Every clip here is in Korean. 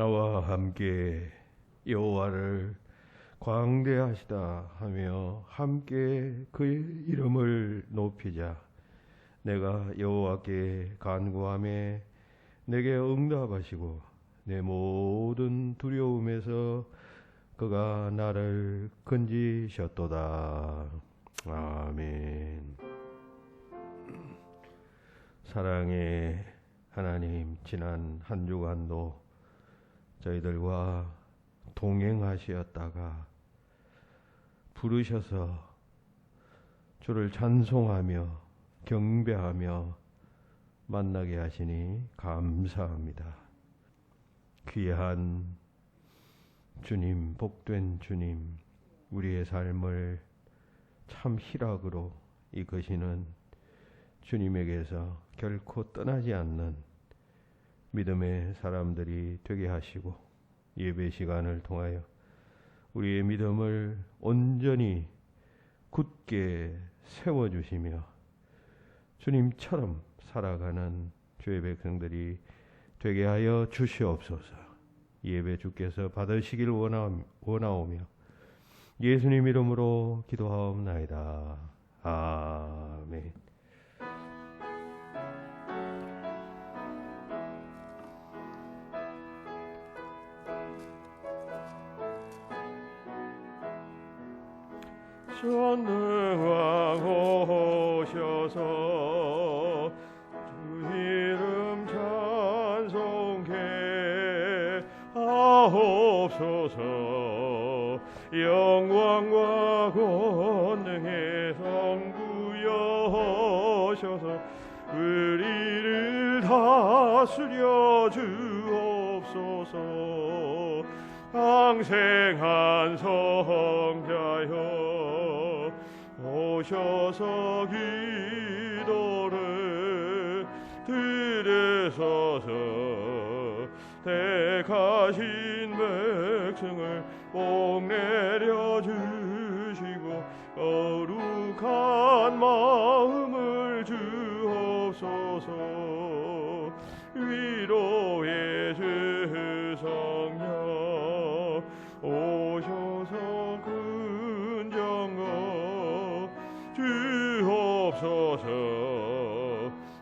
나와 함께 여호와를 광대하시다 하며 함께 그의 이름을 높이자. 내가 여호와께 간구하며 내게 응답하시고 내 모든 두려움에서 그가 나를 건지셨도다. 아멘. 사랑의 하나님, 지난 한 주간도 저희들과 동행하시었다가 부르셔서 주를 찬송하며 경배하며 만나게 하시니 감사합니다. 귀한 주님, 복된 주님, 우리의 삶을 참 희락으로 이끄시는 주님에게서 결코 떠나지 않는 믿음의 사람들이 되게 하시고, 예배 시간을 통하여 우리의 믿음을 온전히 굳게 세워주시며 주님처럼 살아가는 주의 백성들이 되게 하여 주시옵소서. 예배 주께서 받으시길 원하오며 예수님 이름으로 기도하옵나이다. 아멘. 전능하오셔서 주 이름 찬송케 하옵소서. 영광과 권능의 성부여셔서 우리를 다스려 주옵소서. 항생한 성자여 오셔서 기도를 들으소서. 택하신 백성을 복내려 주시고 거룩한 마음을 주옵소서. 위로의 주 성령 오셔서 근정거 주옵소서.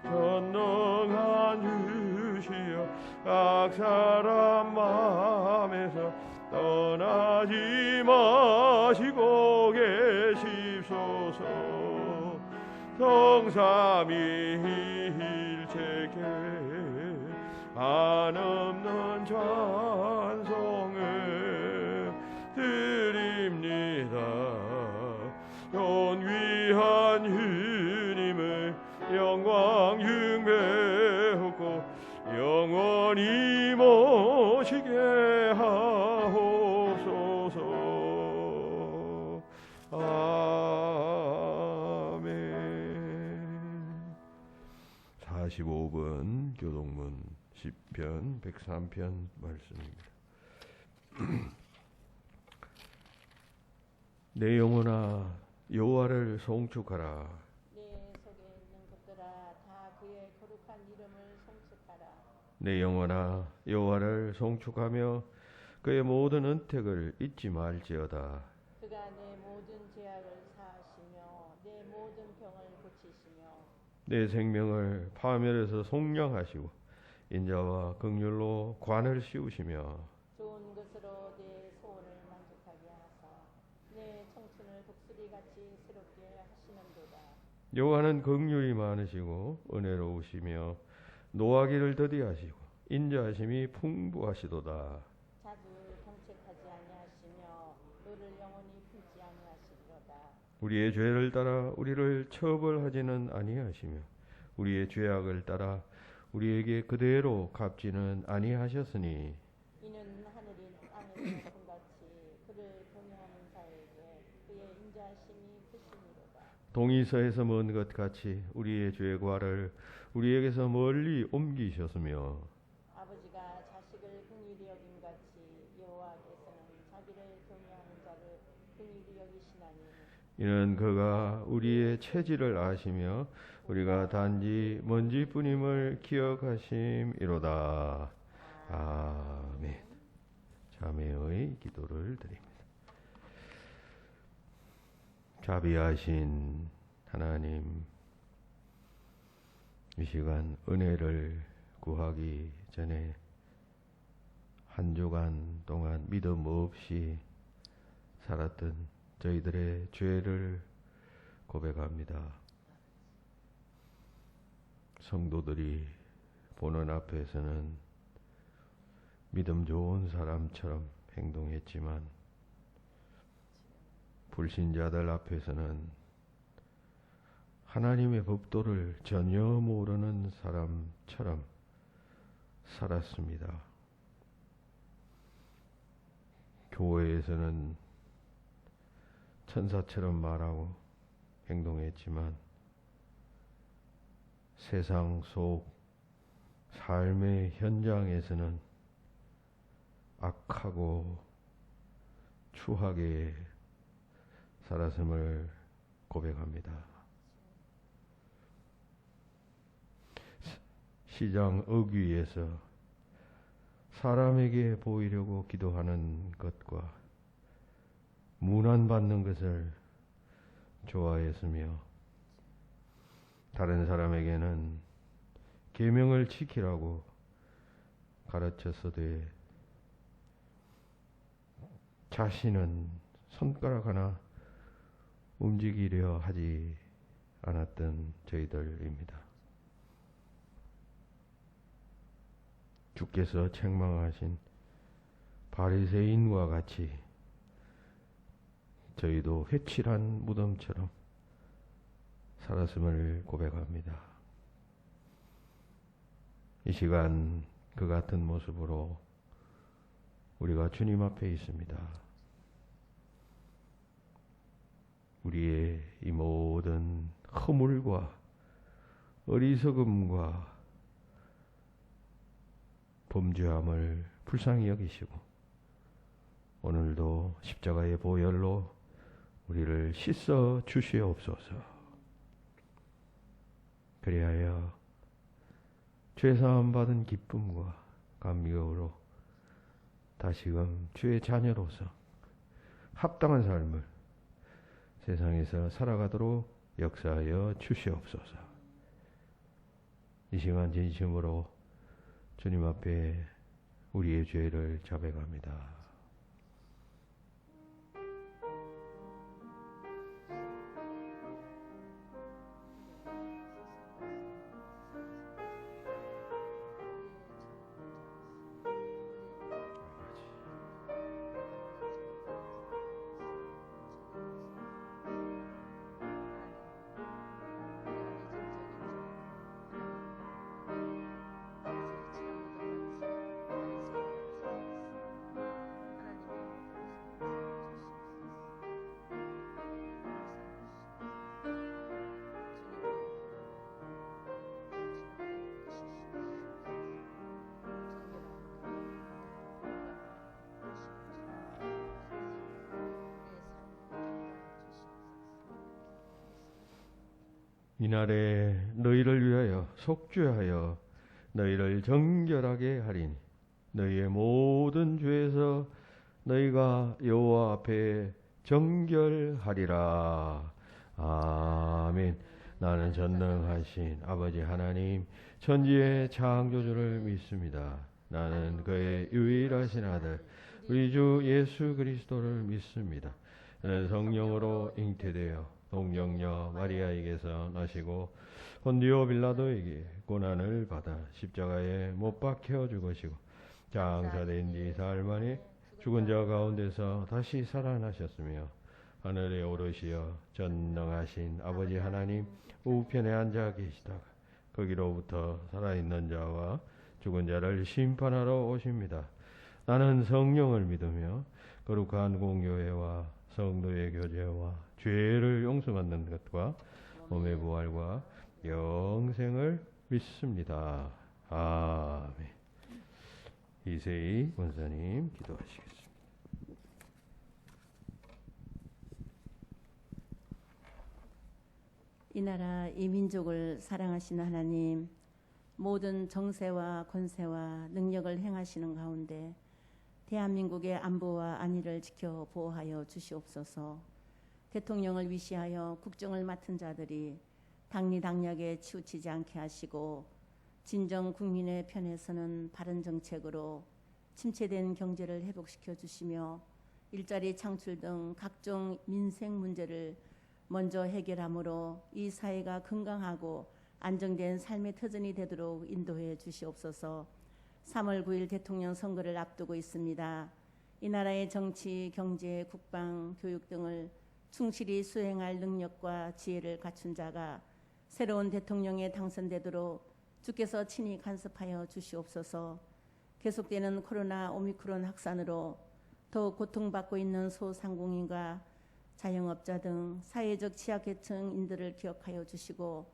전능한 주시여 각 사람 마음에서 떠나지 마시고 계십소서. 성삼위일체께 한없는 찬송을 드립니다. 존귀한 주님을 영광 흉배하고 영원히 모시게 하옵소서. 아멘. 45번 교동문 시편 103편 말씀입니다. 내 영혼아 여호와를 송축하라. 내 속에 있는 것들아 다 그의 거룩한 이름을 송축하라. 내 영혼아 여호와를 송축하며 그의 모든 은택을 잊지 말지어다. 그가 내 모든 죄악을 사하시며 내 모든 병을 고치시며 내 생명을 파멸에서 속량하시고 인자와 긍휼로 관을 씌우시며 좋은 것으로 내 소원을 만족하게 하사 내 청춘을 독수리같이 새롭게 하시는도다. 여호와는 긍휼이 많으시고 은혜로우시며 노하기를 더디하시고 인자하심이 풍부하시도다. 자주 정책하지 아니하시며 너를 영원히 품지 아니하시리로다. 우리의 죄를 따라 우리를 처벌하지는 아니하시며 우리의 죄악을 따라 우리에게 그대로 갚지는 아니하셨으니 이는 하늘이 땅에 높은 같이 그를 경외하는 자에게 그의 인자하심이 크심이로다. 동이서에서 먼 것 같이 우리의 죄과를 우리에게서 멀리 옮기셨으며 아버지가 자식을 긍휼히 여긴 같이 여호와께서는 자기를 경외하는 자를 긍휼히 여기시나니 이는 그가 우리의 체질을 아시며 우리가 단지 먼지뿐임을 기억하심이로다. 아멘. 자매의 기도를 드립니다. 자비하신 하나님, 이 시간 은혜를 구하기 전에 한 주간 동안 믿음 없이 살았던 저희들의 죄를 고백합니다. 성도들이 보는 앞에서는 믿음 좋은 사람처럼 행동했지만 불신자들 앞에서는 하나님의 법도를 전혀 모르는 사람처럼 살았습니다. 교회에서는 천사처럼 말하고 행동했지만 세상 속 삶의 현장에서는 악하고 추하게 살았음을 고백합니다. 시장 어귀에서 사람에게 보이려고 기도하는 것과 문안받는 것을 좋아했으며 다른 사람에게는 계명을 지키라고 가르쳤어도 자신은 손가락 하나 움직이려 하지 않았던 저희들입니다. 주께서 책망하신 바리새인과 같이 저희도 회칠한 무덤처럼 살았음을 고백합니다. 이 시간 그 같은 모습으로 우리가 주님 앞에 있습니다. 우리의 이 모든 허물과 어리석음과 범죄함을 불쌍히 여기시고 오늘도 십자가의 보혈로 우리를 씻어 주시옵소서. 그리하여 죄사함 받은 기쁨과 감격으로 다시금 주의 자녀로서 합당한 삶을 세상에서 살아가도록 역사하여 주시옵소서. 이 시간 진심으로 주님 앞에 우리의 죄를 자백합니다. 이날에 너희를 위하여 속죄하여 너희를 정결하게 하리니 너희의 모든 죄에서 너희가 여호와 앞에 정결하리라. 아멘. 나는 전능하신 아버지 하나님 천지의 창조주를 믿습니다. 나는 그의 유일하신 아들 우리 주 예수 그리스도를 믿습니다. 나는 성령으로 잉태되어 동정녀 마리아에게서 나시고 본디오 빌라도에게 고난을 받아 십자가에 못 박혀 죽으시고 장사된 지 사흘 만에 죽은 자 가운데서 다시 살아나셨으며 하늘에 오르시어 전능하신 아버지 하나님 우편에 앉아 계시다가 거기로부터 살아있는 자와 죽은 자를 심판하러 오십니다. 나는 성령을 믿으며 거룩한 공교회와 성도의 교제와 죄를 용서받는 것과 몸의 부활과 영생을 믿습니다. 아멘. 이세희 권사님 기도하시겠습니다. 이 나라 이 민족을 사랑하시는 하나님, 모든 정세와 권세와 능력을 행하시는 가운데 대한민국의 안보와 안위를 지켜 보호하여 주시옵소서. 대통령을 위시하여 국정을 맡은 자들이 당리당략에 치우치지 않게 하시고 진정 국민의 편에 서는 바른 정책으로 침체된 경제를 회복시켜 주시며 일자리 창출 등 각종 민생 문제를 먼저 해결함으로 이 사회가 건강하고 안정된 삶의 터전이 되도록 인도해 주시옵소서. 3월 9일 대통령 선거를 앞두고 있습니다. 이 나라의 정치, 경제, 국방, 교육 등을 충실히 수행할 능력과 지혜를 갖춘 자가 새로운 대통령에 당선되도록 주께서 친히 간섭하여 주시옵소서. 계속되는 코로나 오미크론 확산으로 더욱 고통받고 있는 소상공인과 자영업자 등 사회적 취약계층인들을 기억하여 주시고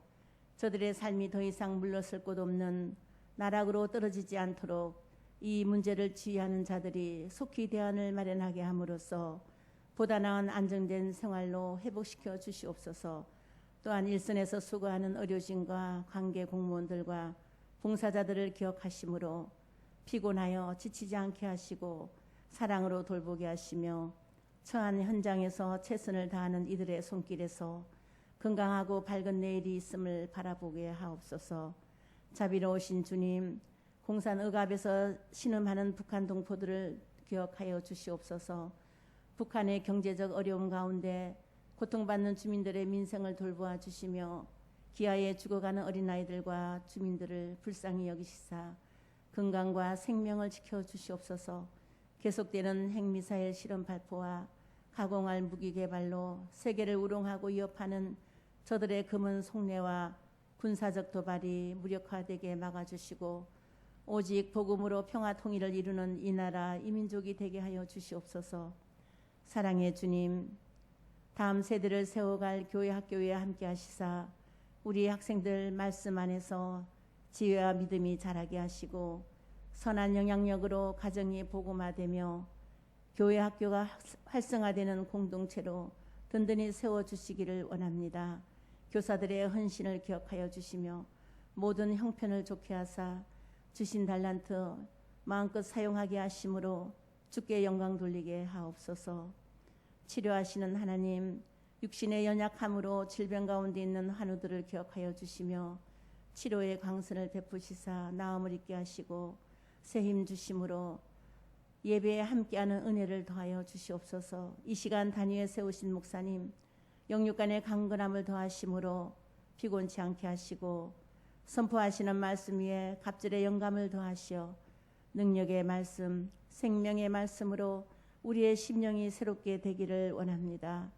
저들의 삶이 더 이상 물러설 곳 없는 나락으로 떨어지지 않도록 이 문제를 지휘하는 자들이 속히 대안을 마련하게 함으로써 보다 나은 안정된 생활로 회복시켜 주시옵소서. 또한 일선에서 수고하는 의료진과 관계 공무원들과 봉사자들을 기억하심으로 피곤하여 지치지 않게 하시고 사랑으로 돌보게 하시며 처한 현장에서 최선을 다하는 이들의 손길에서 건강하고 밝은 내일이 있음을 바라보게 하옵소서. 자비로우신 주님, 공산 억압에서 신음하는 북한 동포들을 기억하여 주시옵소서. 북한의 경제적 어려움 가운데 고통받는 주민들의 민생을 돌보아 주시며 기아에 죽어가는 어린아이들과 주민들을 불쌍히 여기시사 건강과 생명을 지켜 주시옵소서. 계속되는 핵미사일 실험 발포와 가공할 무기 개발로 세계를 우롱하고 위협하는 저들의 금은 속내와 군사적 도발이 무력화되게 막아주시고 오직 복음으로 평화 통일을 이루는 이 나라 이 민족이 되게 하여 주시옵소서. 사랑의 주님, 다음 세대를 세워갈 교회 학교에 함께 하시사 우리 학생들 말씀 안에서 지혜와 믿음이 자라게 하시고 선한 영향력으로 가정이 복음화되며 교회 학교가 활성화되는 공동체로 든든히 세워주시기를 원합니다. 교사들의 헌신을 기억하여 주시며 모든 형편을 좋게 하사 주신 달란트 마음껏 사용하게 하심으로 주께 영광 돌리게 하옵소서. 치료하시는 하나님, 육신의 연약함으로 질병 가운데 있는 환우들을 기억하여 주시며 치료의 광선을 베푸시사 나음을 있게 하시고 새 힘 주심으로 예배에 함께하는 은혜를 더하여 주시옵소서. 이 시간 단위에 세우신 목사님, 영육간의 강건함을 더하심으로 피곤치 않게 하시고 선포하시는 말씀 위에 갑절의 영감을 더하시어 능력의 말씀, 생명의 말씀으로 우리의 심령이 새롭게 되기를 원합니다.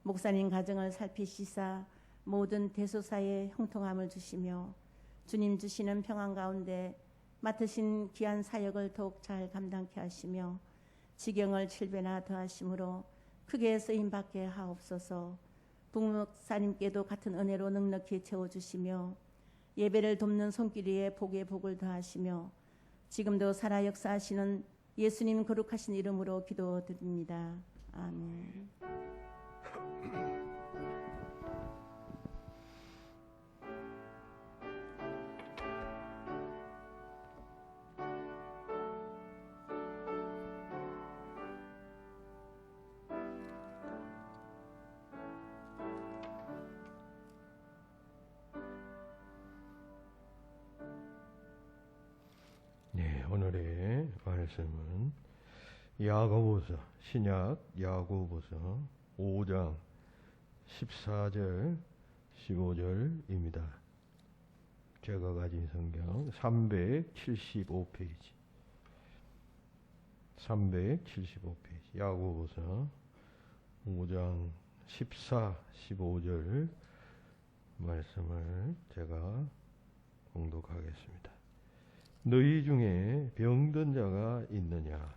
목사님 가정을 살피시사 모든 대소사에 형통함을 주시며 주님 주시는 평안 가운데 맡으신 귀한 사역을 더욱 잘 감당케 하시며 지경을 7배나 더하심으로 크게 쓰임받게 하옵소서. 북목사님께도 같은 은혜로 넉넉히 채워주시며 예배를 돕는 손길 위에 복의 복을 더하시며 지금도 살아 역사하시는 예수님 거룩하신 이름으로 기도드립니다. 아멘. 네, 오늘의 말씀은 야고보서, 신약 야고보서 5장 14절 15절입니다. 제가 가진 성경 375페이지 375페이지 야고보서 5장 14, 15절 말씀을 제가 봉독하겠습니다. 너희 중에 병든 자가 있느냐?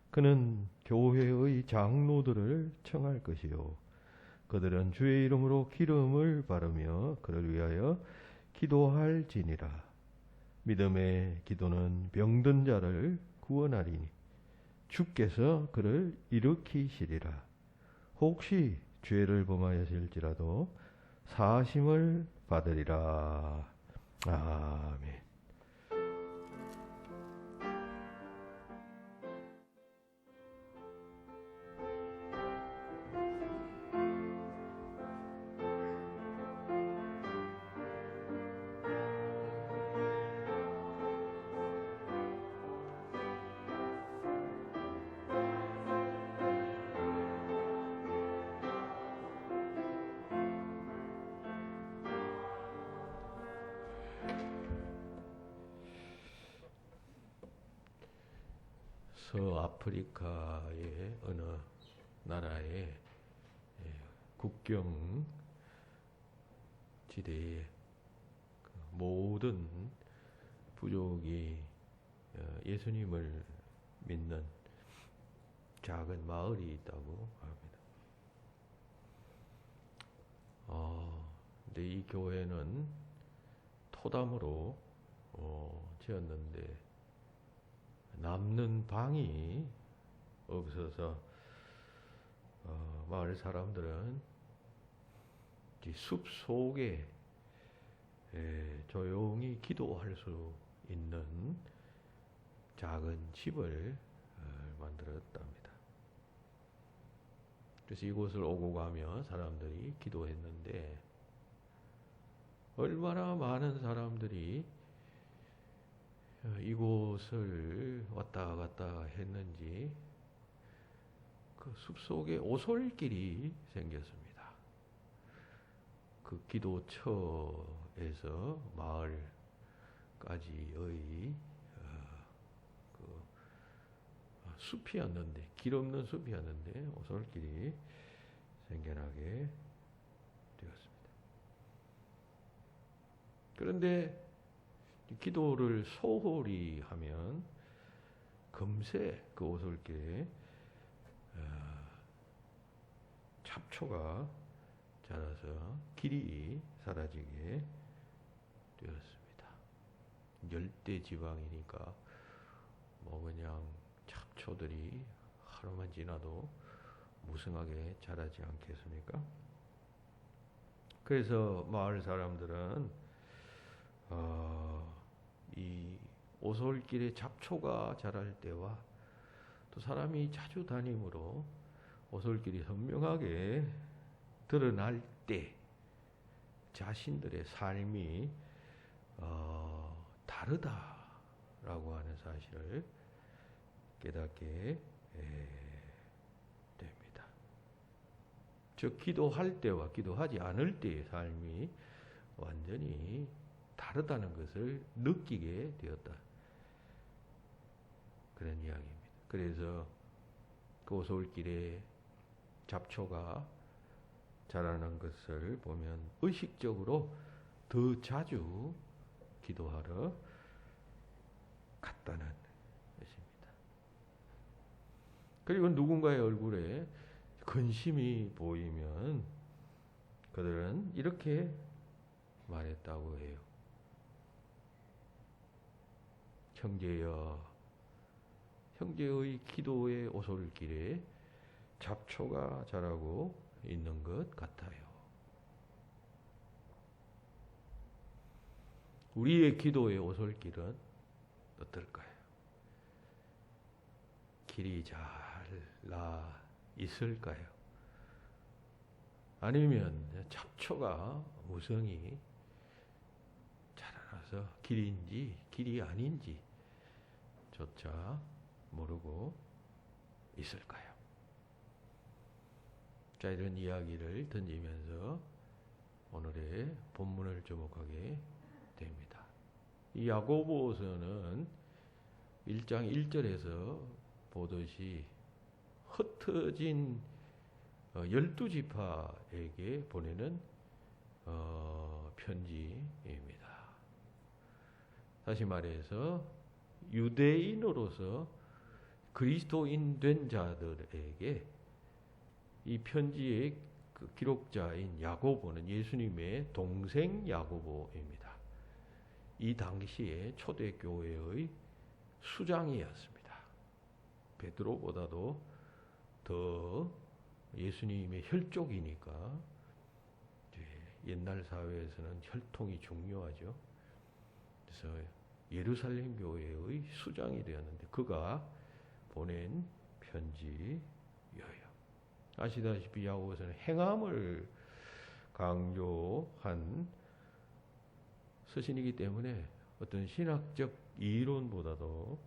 그는 교회의 장로들을 청할 것이요. 그들은 주의 이름으로 기름을 바르며 그를 위하여 기도할지니라. 믿음의 기도는 병든 자를 구원하리니 주께서 그를 일으키시리라. 혹시 죄를 범하였을지라도 사심을 받으리라. 아멘. 서아프리카의 어느 나라의 국경 지대에 그 모든 부족이 예수님을 믿는 작은 마을이 있다고 합니다. 근데 이 교회는 토담으로 지었는데 남는 방이 없어서 마을 사람들은 이 숲 속에 조용히 기도할 수 있는 작은 집을 만들었답니다. 그래서 이곳을 오고 가며 사람들이 기도했는데 얼마나 많은 사람들이 이곳을 왔다 갔다 했는지 그 숲속에 오솔길이 생겼습니다. 그 기도처에서 마을까지의 그 숲이었는데, 길 없는 숲이었는데 오솔길이 생겨나게 되었습니다. 그런데 기도를 소홀히 하면 금세 그 오솔길에 잡초가 자라서 길이 사라지게 되었습니다. 열대 지방이니까 뭐 그냥 잡초들이 하루만 지나도 무성하게 자라지 않겠습니까? 그래서 마을 사람들은 이 오솔길에 잡초가 자랄 때와 또 사람이 자주 다니므로 오솔길이 선명하게 드러날 때 자신들의 삶이 다르다라고 하는 사실을 깨닫게 됩니다. 즉 기도할 때와 기도하지 않을 때의 삶이 완전히 다르다는 것을 느끼게 되었다. 그런 이야기입니다. 그래서 그 오솔길에 잡초가 자라는 것을 보면 의식적으로 더 자주 기도하러 갔다는 것입니다. 그리고 누군가의 얼굴에 근심이 보이면 그들은 이렇게 말했다고 해요. 형제여, 형제의 기도의 오솔길에 잡초가 자라고 있는 것 같아요. 우리의 기도의 오솔길은 어떨까요? 길이 잘 나 있을까요? 아니면 잡초가 무성히 자라나서 길인지 길이 아닌지 조차 모르고 있을까요? 자, 이런 이야기를 던지면서 오늘의 본문을 주목하게 됩니다. 이 야고보서는 1장 1절에서 보듯이 흩어진 12지파에게 보내는 편지입니다. 다시 말해서 유대인으로서 그리스도인 된 자들에게 이 편지의 그 기록자인 야고보는 예수님의 동생 야고보입니다. 이 당시에 초대교회의 수장이었습니다. 베드로보다도 더 예수님의 혈족이니까 옛날 사회에서는 혈통이 중요하죠. 그래서 예루살렘 교회의 수장이 되었는데 그가 보낸 편지예요. 아시다시피 야고보서는 행함을 강조한 서신이기 때문에 어떤 신학적 이론보다도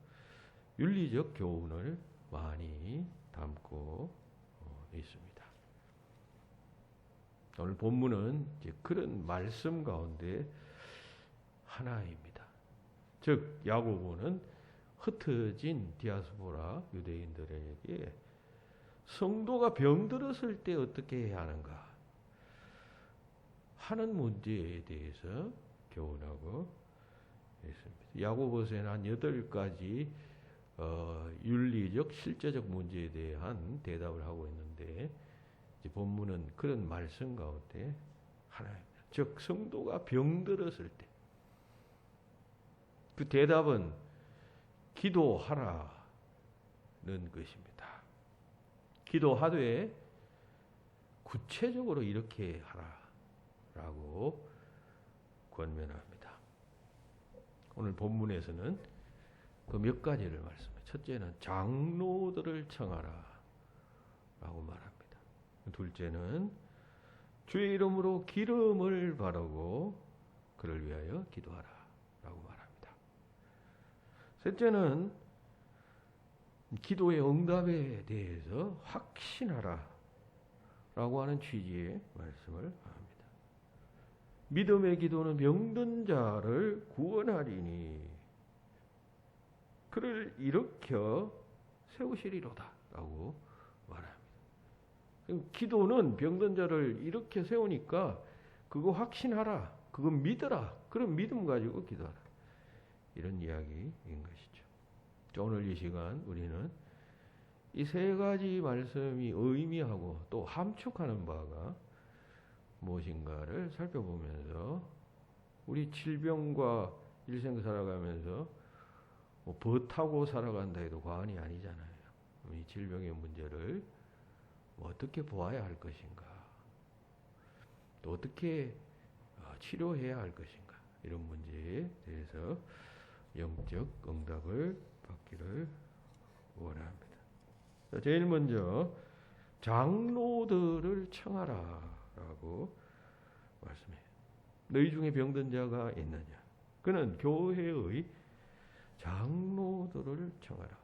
윤리적 교훈을 많이 담고 있습니다. 오늘 본문은 이제 그런 말씀 가운데 하나입니다. 즉 야고보는 흩어진 디아스포라 유대인들에게 성도가 병들었을 때 어떻게 해야 하는가 하는 문제에 대해서 교훈하고 있습니다. 야고보서에는 한 8가지 윤리적, 실제적 문제에 대한 대답을 하고 있는데 이제 본문은 그런 말씀 가운데 하나입니다. 즉 성도가 병들었을 때 그 대답은 기도하라는 것입니다. 기도하되 구체적으로 이렇게 하라라고 권면합니다. 오늘 본문에서는 그 몇 가지를 말씀해요. 첫째는 장로들을 청하라 라고 말합니다. 둘째는 주의 이름으로 기름을 바르고 그를 위하여 기도하라 라고 말합니다. 셋째는 기도의 응답에 대해서 확신하라 라고 하는 취지의 말씀을 합니다. 믿음의 기도는 병든 자를 구원하리니 그를 일으켜 세우시리로다 라고 말합니다. 기도는 병든 자를 일으켜 세우니까 그거 확신하라, 그거 믿어라, 그런 믿음 가지고 기도하라, 이런 이야기인 것이죠. 오늘 이 시간 우리는 이 3가지 말씀이 의미하고 또 함축하는 바가 무엇인가를 살펴보면서 우리 질병과 일생 살아가면서 뭐 버타고 살아간다 해도 과언이 아니잖아요. 이 질병의 문제를 어떻게 보아야 할 것인가, 또 어떻게 치료해야 할 것인가, 이런 문제에 대해서 영적 응답을 받기를 원합니다. 제일 먼저 장로들을 청하라라고 말씀해요. 너희 중에 병든 자가 있느냐? 그는 교회의 장로들을 청하라.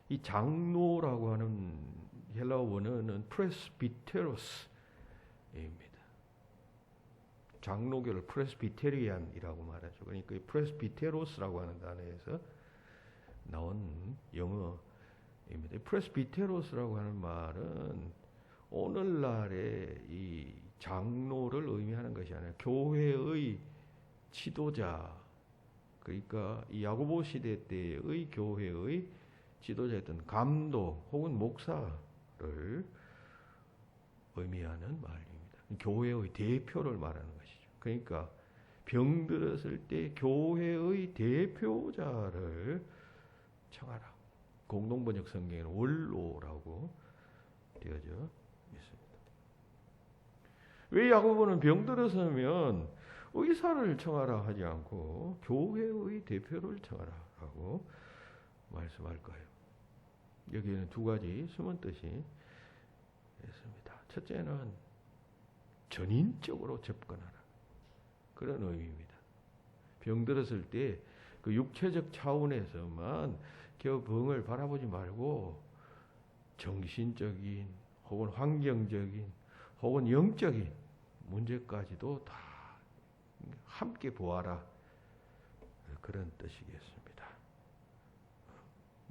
이 장로라고 하는 헬라어 원어는 프레스비테로스입니다. 장로교를 프레스비테리안이라고 말하죠. 그러니까 이 프레스비테로스라고 하는 단어에서 나온 영어입니다. 이 프레스비테로스라고 하는 말은 오늘날의 이 장로를 의미하는 것이 아니라 교회의 지도자, 그러니까 이 야고보 시대 때의 교회의 지도자였던 감독 혹은 목사를 의미하는 말입니다. 교회의 대표를 말하는 것이죠. 그러니까 병들었을 때 교회의 대표자를 청하라. 공동번역 성경에는 원로라고 되어져 있습니다. 왜 야고보는 병들었으면 의사를 청하라 하지 않고 교회의 대표를 청하라라고 말씀할까요? 여기에는 2가지 숨은 뜻이 있습니다. 첫째는 전인적으로 접근하라, 그런 의미입니다. 병들었을 때 그 육체적 차원에서만 그 병을 바라보지 말고 정신적인 혹은 환경적인 혹은 영적인 문제까지도 다 함께 보아라, 그런 뜻이겠습니다.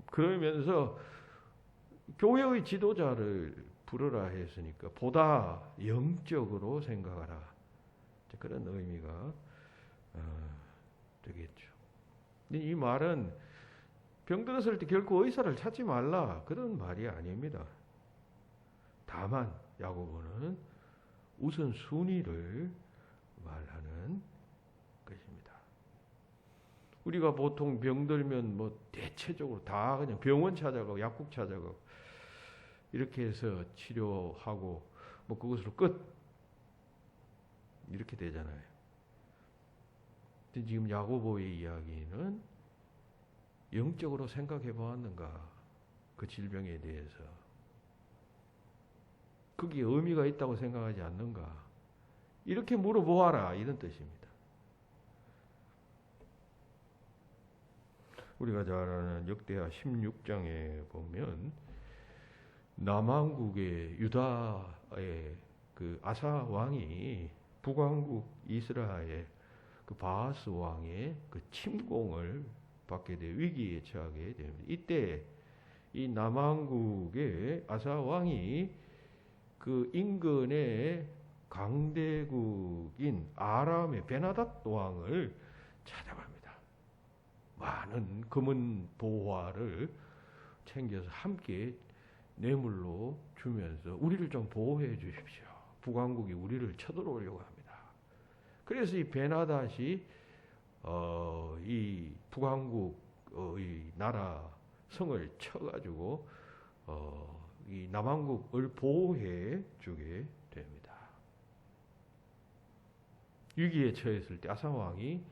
그러면서 교회의 지도자를 부르라 했으니까 보다 영적으로 생각하라, 그런 의미가 되겠죠. 이 말은 병들었을 때 결코 의사를 찾지 말라, 그런 말이 아닙니다. 다만 야고보는 우선순위를 말하는 것입니다. 우리가 보통 병들면 뭐 대체적으로 다 그냥 병원 찾아가고 약국 찾아가고 이렇게 해서 치료하고 뭐 그것으로 끝, 이렇게 되잖아요. 근데 지금 야고보의 이야기는 영적으로 생각해 보았는가, 그 질병에 대해서 그게 의미가 있다고 생각하지 않는가, 이렇게 물어보아라, 이런 뜻입니다. 우리가 잘 아는 역대하 16장에 보면 남왕국의 유다의 그 아사 왕이 북왕국 이스라엘 그 바하스 왕의 그 침공을 받게 돼 위기에 처하게 됩니다. 이때 이 남왕국의 아사왕이 그 인근의 강대국인 아람의 베나닷 왕을 찾아갑니다. 많은 금은 보화를 챙겨서 함께 뇌물로 주면서 우리를 좀 보호해 주십시오. 북왕국이 우리를 쳐들어오려고 합니다. 그래서 이 베나닷이 이 북왕국의 나라 성을 쳐가지고 이 남왕국을 보호해 주게 됩니다. 위기에 처했을 때 아사왕이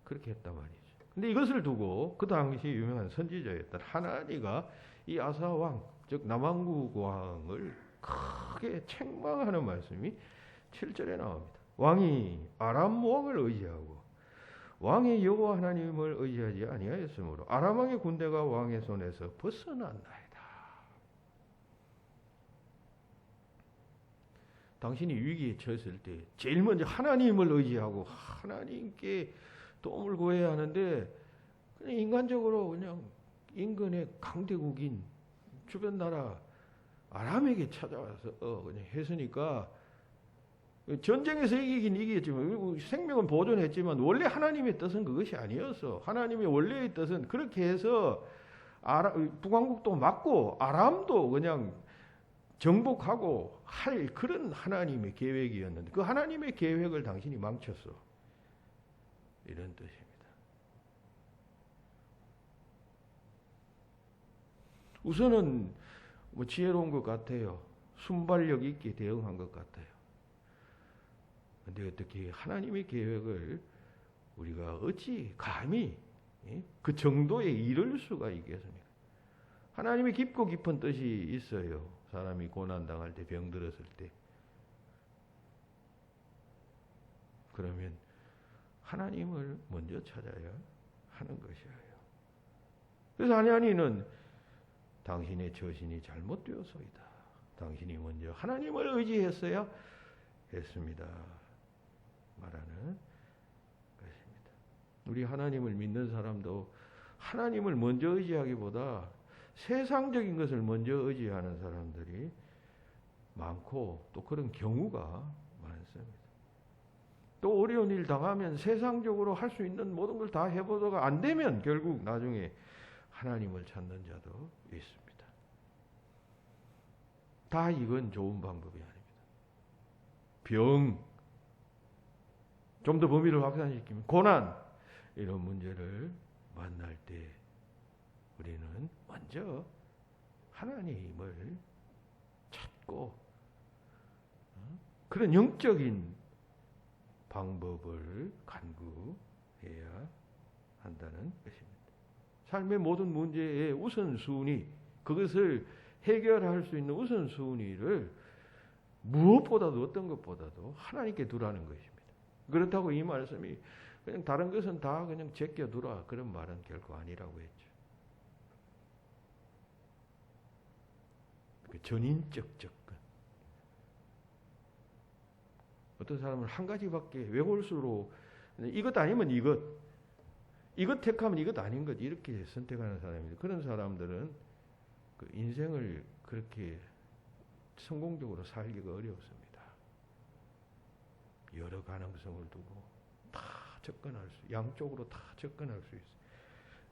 그렇게 했단 말이죠. 근데 이것을 두고 그 당시 유명한 선지자였던 하나니가 이 아사왕, 즉 남왕국 왕을 크게 책망하는 말씀이 7절에 나옵니다. 왕이 아람 왕을 의지하고 왕의 여호와 하나님을 의지하지 아니하였으므로 아람 왕의 군대가 왕의 손에서 벗어난나이다. 당신이 위기에 처했을 때 제일 먼저 하나님을 의지하고 하나님께 도움을 구해야 하는데 그냥 인간적으로 그냥 인근의 강대국인 주변 나라 아람에게 찾아와서 그냥 했으니까 전쟁에서 이기긴 이기겠지만 생명은 보존했지만 원래 하나님의 뜻은 그것이 아니었어. 하나님의 원래의 뜻은 그렇게 해서 북왕국도 막고 아람도 그냥 정복하고 할 그런 하나님의 계획이었는데 그 하나님의 계획을 당신이 망쳤어. 이런 뜻입니다. 우선은 뭐 지혜로운 것 같아요. 순발력 있게 대응한 것 같아요. 근데 어떻게 하나님의 계획을 우리가 어찌 감히 그 정도에 이를 수가 있겠습니까? 하나님의 깊고 깊은 뜻이 있어요. 사람이 고난당할 때, 병들었을 때. 그러면 하나님을 먼저 찾아야 하는 것이에요. 그래서 하나님은 당신의 처신이 잘못되어서이다. 당신이 먼저 하나님을 의지했어야 했습니다. 말하는 것입니다. 우리 하나님을 믿는 사람도 하나님을 먼저 의지하기보다 세상적인 것을 먼저 의지하는 사람들이 많고 또 그런 경우가 많습니다. 또 어려운 일 당하면 세상적으로 할 수 있는 모든 걸 다 해보다가 안 되면 결국 나중에 하나님을 찾는 자도 있습니다. 다 이건 좋은 방법이 아닙니다. 병, 좀 더 범위를 확산시키면 고난, 이런 문제를 만날 때 우리는 먼저 하나님을 찾고 그런 영적인 방법을 간구해야 한다는 것입니다. 삶의 모든 문제의 우선순위, 그것을 해결할 수 있는 우선순위를 무엇보다도 어떤 것보다도 하나님께 두라는 것입니다. 그렇다고 이 말씀이 그냥 다른 것은 다 그냥 제껴두라 그런 말은 결코 아니라고 했죠. 전인적 접근. 어떤 사람은 한 가지밖에 외골수로 이것 아니면 이것 택하면 이것 아닌 것 이렇게 선택하는 사람입니다. 그런 사람들은 그 인생을 그렇게 성공적으로 살기가 어렵습니다. 여러 가능성을 두고 다 양쪽으로 다 접근할 수 있어요.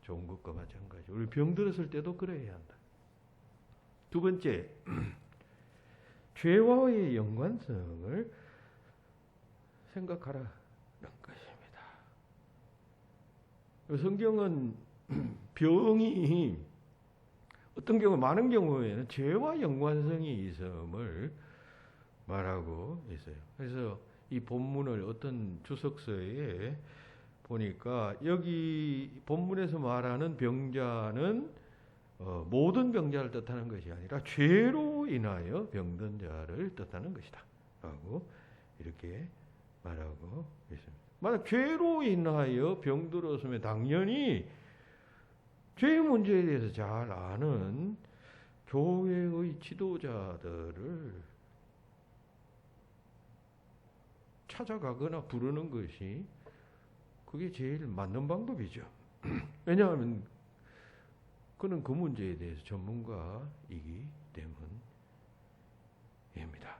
좋은 것과 마찬가지. 우리 병들었을 때도 그래야 한다. 두 번째, 죄와의 연관성을 생각하라는 것입니다. 성경은 병이 어떤 경우 많은 경우에는 죄와 연관성이 있음을 말하고 있어요. 그래서 이 본문을 어떤 주석서에 보니까 여기 본문에서 말하는 병자는 모든 병자를 뜻하는 것이 아니라 죄로 인하여 병든 자를 뜻하는 것이다 라고 이렇게 말하고 있습니다. 만약 죄로 인하여 병들었으면 당연히 죄의 문제에 대해서 잘 아는 교회의 지도자들을 찾아가거나 부르는 것이 그게 제일 맞는 방법이죠. 왜냐하면 그는 그 문제에 대해서 전문가이기 때문입니다.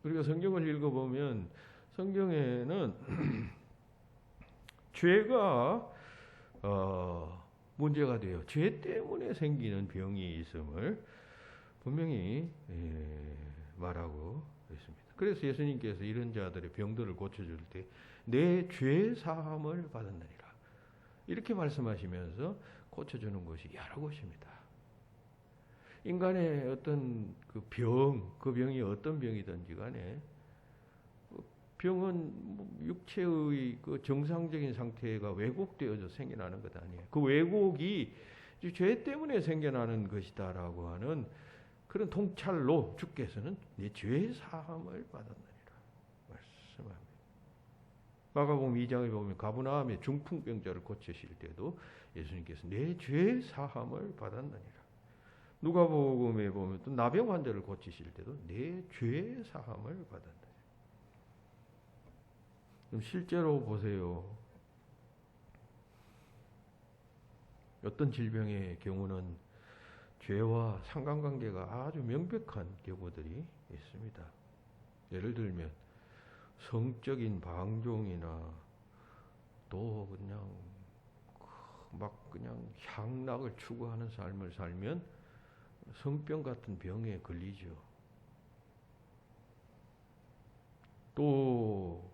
우리가 성경을 읽어보면 성경에는 죄가 문제가 돼요. 죄 때문에 생기는 병이 있음을 분명히 말하고 있습니다. 그래서 예수님께서 이런 자들의 병들을 고쳐줄 때 내 죄 사함을 받았느니라 이렇게 말씀하시면서 고쳐주는 곳이 여러 곳입니다. 인간의 어떤 그 병이 어떤 병이든지 간에 병은 육체의 그 정상적인 상태가 왜곡되어져 생겨나는 것 아니에요. 그 왜곡이 죄 때문에 생겨나는 것이다라고 하는 그런 통찰로 주께서는 내 죄 사함을 받았느니라 말씀합니다. 마가복음 2장에 보면 가버나움의 중풍병자를 고치실 때도 예수님께서 내 죄 사함을 받았느니라. 누가복음에 보면 또 나병 환자를 고치실 때도 내 죄 사함을 받았느니라. 그럼 실제로 보세요. 어떤 질병의 경우는 죄와 상관관계가 아주 명백한 경우들이 있습니다. 예를 들면 성적인 방종이나 또 그냥 막 그냥 향락을 추구하는 삶을 살면 성병 같은 병에 걸리죠. 또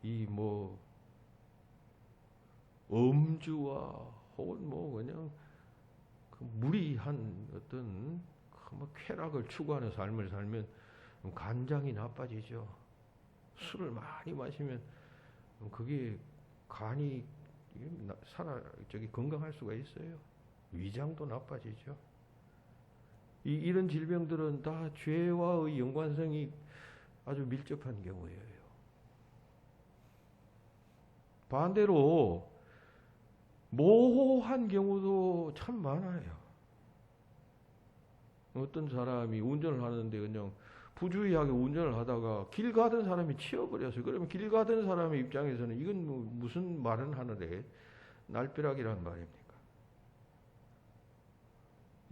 이 뭐 음주와 혹은 뭐 그냥 그 무리한 어떤 뭐 쾌락을 추구하는 삶을 살면 간장이 나빠지죠. 술을 많이 마시면 그게 간이 건강할 수가 있어요. 위장도 나빠지죠. 이런 질병들은 다 죄와의 연관성이 아주 밀접한 경우예요. 반대로 모호한 경우도 참 많아요. 어떤 사람이 운전을 하는데 그냥 부주의하게 운전을 하다가 길 가던 사람이 치여버렸어요. 그러면 길 가던 사람의 입장에서는 이건 뭐 무슨 말은 하늘에 날벼락이란 말입니까?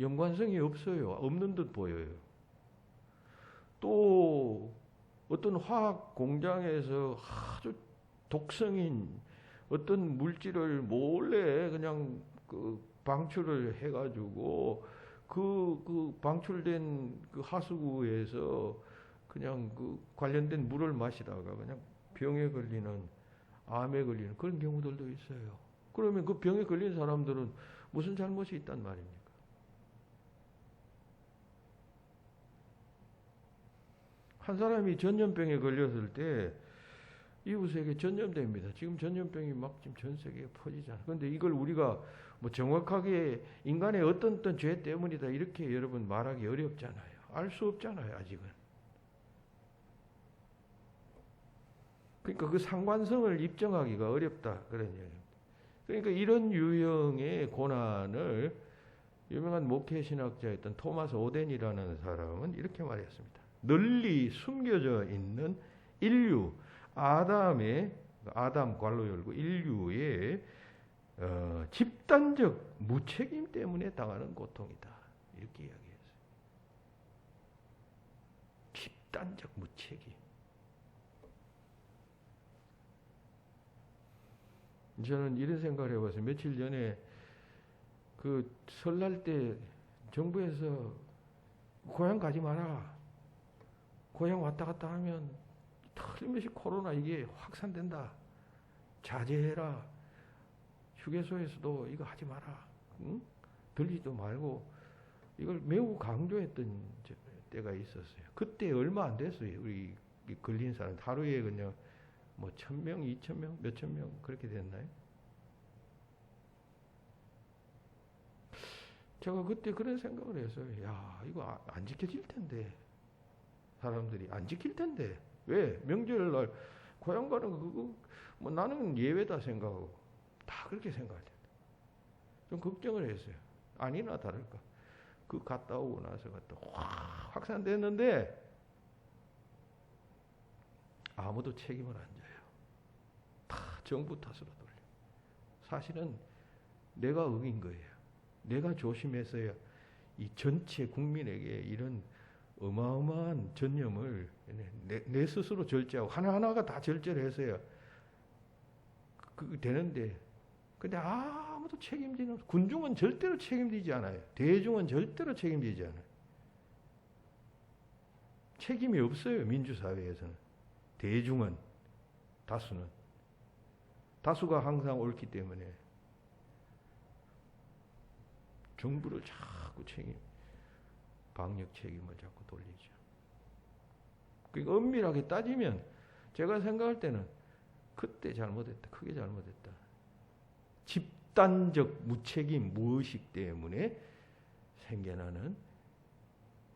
연관성이 없어요. 없는 듯 보여요. 또 어떤 화학 공장에서 아주 독성인 어떤 물질을 몰래 그냥 그 방출을 해가지고 그 방출된 그 하수구에서 그냥 그 관련된 물을 마시다가 그냥 병에 걸리는, 암에 걸리는 그런 경우들도 있어요. 그러면 그 병에 걸린 사람들은 무슨 잘못이 있단 말입니까? 한 사람이 전염병에 걸렸을 때 이웃에게 전염됩니다. 지금 전염병이 막 지금 전 세계에 퍼지잖아요. 그런데 이걸 우리가 뭐 정확하게 인간의 어떤 죄 때문이다 이렇게 여러분 말하기 어렵잖아요. 알 수 없잖아요, 아직은. 그러니까 그 상관성을 입증하기가 어렵다 그런 얘기입니다. 그러니까 이런 유형의 고난을 유명한 목회 신학자였던 토마스 오덴이라는 사람은 이렇게 말했습니다. 널리 숨겨져 있는 인류 아담 괄호 열고 인류의 집단적 무책임 때문에 당하는 고통이다. 이렇게 이야기했어요. 집단적 무책임. 저는 이런 생각을 해봤어요. 며칠 전에 그 설날 때 정부에서 고향 가지 마라. 고향 왔다 갔다 하면 틀림없이 코로나 이게 확산된다. 자제해라. 휴게소에서도 이거 하지 마라. 응? 들리지도 말고 이걸 매우 강조했던 때가 있었어요. 그때 얼마 안 됐어요. 우리 걸린 사람 하루에 그냥 뭐 1,000명, 2,000명, 몇천 명 그렇게 됐나요? 제가 그때 그런 생각을 했어요. 야, 이거 안 지켜질 텐데. 사람들이 안 지킬 텐데. 왜? 명절날 고향 가는 거 그거 뭐 나는 예외다 생각하고 다 그렇게 생각할 텐데. 좀 걱정을 했어요. 아니나 다를까. 그 갔다 오고 나서가 또 확산됐는데 아무도 책임을 안 져요. 정부 탓으로 돌려. 사실은 내가 어긴 거예요. 내가 조심했어야 이 전체 국민에게 이런 어마어마한 전념을 내 스스로 절제하고 하나하나가 다 절제를 했어야 되는데, 근데 아무도 책임지는, 군중은 절대로 책임지지 않아요. 대중은 절대로 책임지지 않아요. 책임이 없어요. 민주사회에서는. 대중은, 다수가 항상 옳기 때문에 정부를 자꾸 방역 책임을 자꾸 돌리죠. 그러니까 엄밀하게 따지면 제가 생각할 때는 그때 잘못했다. 크게 잘못했다. 집단적 무책임 무의식 때문에 생겨나는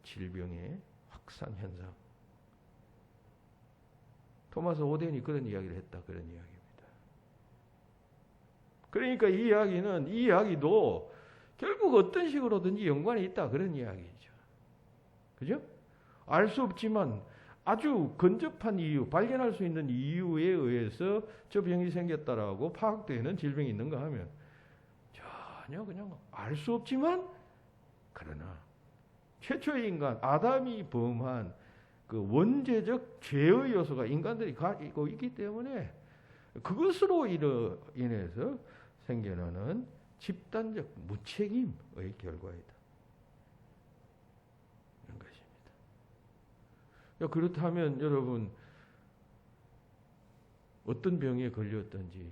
질병의 확산 현상. 토마스 오덴이 그런 이야기를 했다. 그런 이야기입니다. 그러니까 이 이야기도 결국 어떤 식으로든지 연관이 있다. 그런 이야기죠. 그죠? 알 수 없지만 아주 근접한 이유, 발견할 수 있는 이유에 의해서 저 병이 생겼다라고 파악되는 질병이 있는가 하면 전혀 그냥 알 수 없지만, 그러나 최초의 인간 아담이 범한 그 원죄적 죄의 요소가 인간들이 가지고 있기 때문에 그것으로 인해서 생겨나는 집단적 무책임의 결과이다. 이런 것입니다. 그렇다면 여러분, 어떤 병에 걸렸든지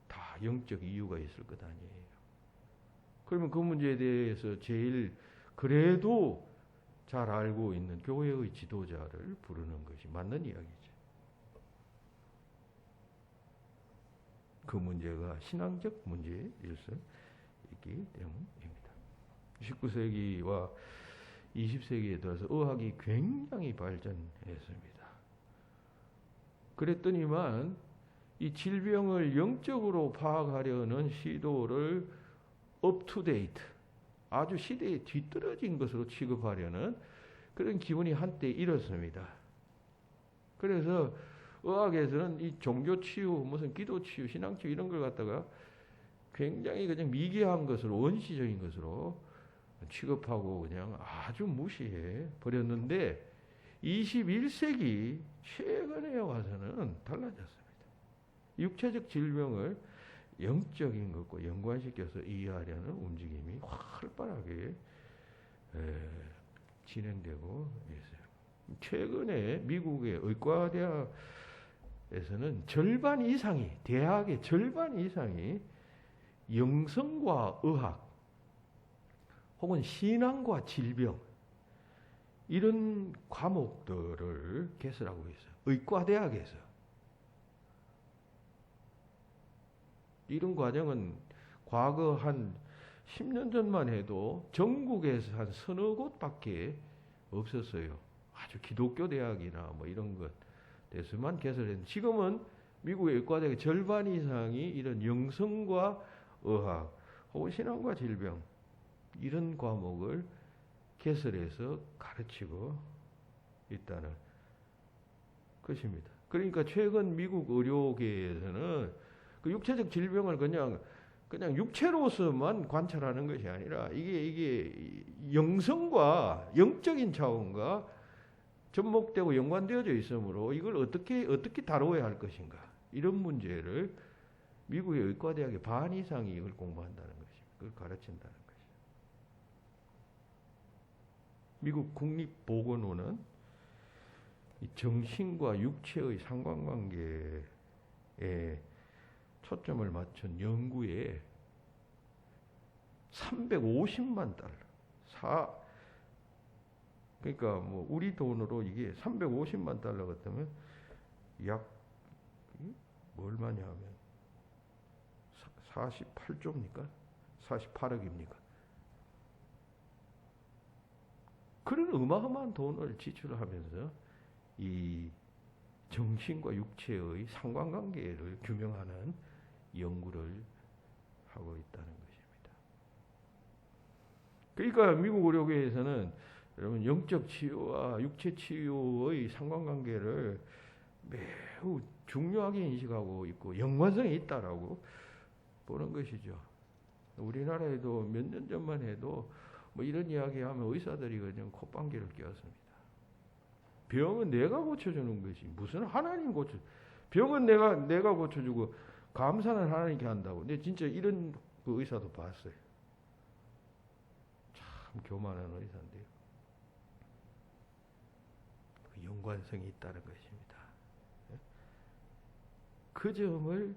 다 영적 이유가 있을 것 아니에요. 그러면 그 문제에 대해서 제일 그래도 잘 알고 있는 교회의 지도자를 부르는 것이 맞는 이야기죠. 그 문제가 신앙적 문제일 수 있기 때문입니다. 19세기와 20세기에 들어서 의학이 굉장히 발전했습니다. 그랬더니만 이 질병을 영적으로 파악하려는 시도를 업투데이트, 아주 시대에 뒤떨어진 것으로 취급하려는 그런 기분이 한때 일었습니다. 그래서 의학에서는 이 종교치유, 무슨 기도치유, 신앙치유 이런 걸 갖다가 굉장히 그냥 미개한 것으로, 원시적인 것으로 취급하고 그냥 아주 무시해 버렸는데 21세기 최근에 와서는 달라졌습니다. 육체적 질병을 영적인 것과 연관시켜서 이해하려는 움직임이 활발하게 진행되고 있어요. 최근에 미국의 의과대학에서는 절반 이상이, 대학의 절반 이상이 영성과 의학 혹은 신앙과 질병 이런 과목들을 개설하고 있어요. 의과대학에서. 이런 과정은 과거 한 10년 전만 해도 전국에서 한 서너 곳밖에 없었어요. 아주 기독교 대학이나 뭐 이런 것에서만 개설했는데, 지금은 미국의 의과대학의 절반 이상이 이런 영성과 의학 혹은 신앙과 질병 이런 과목을 개설해서 가르치고 있다는 것입니다. 그러니까 최근 미국 의료계에서는 그 육체적 질병을 그냥 육체로서만 관찰하는 것이 아니라 이게 영성과 영적인 차원과 접목되고 연관되어져 있으므로 이걸 어떻게 다루어야 할 것인가, 이런 문제를 미국의 의과대학의 반 이상이 이걸 공부한다는 것입니다. 그걸 가르친다는 것이죠. 미국 국립보건원은 이 정신과 육체의 상관관계에 초점을 맞춘 연구에 350만 달러, 그러니까 뭐 우리 돈으로 이게 350만 달러 같으면 약 얼마냐 하면 48조입니까? 48억입니까? 그런 어마어마한 돈을 지출하면서 이 정신과 육체의 상관관계를 규명하는 연구를 하고 있다는 것입니다. 그러니까 미국 의료계에서는 여러분 영적 치유와 육체 치유의 상관관계를 매우 중요하게 인식하고 있고 연관성이 있다라고 보는 것이죠. 우리나라에도 몇 년 전만 해도 뭐 이런 이야기하면 의사들이 그냥 콧방귀를 뀌었습니다. 병은 내가 고쳐주는 것이 무슨 하나님 고쳐? 병은 내가 고쳐주고 감사는 하나님께 한다고. 근데 진짜 이런 그 의사도 봤어요. 참 교만한 의사인데요. 그 연관성이 있다는 것입니다. 그 점을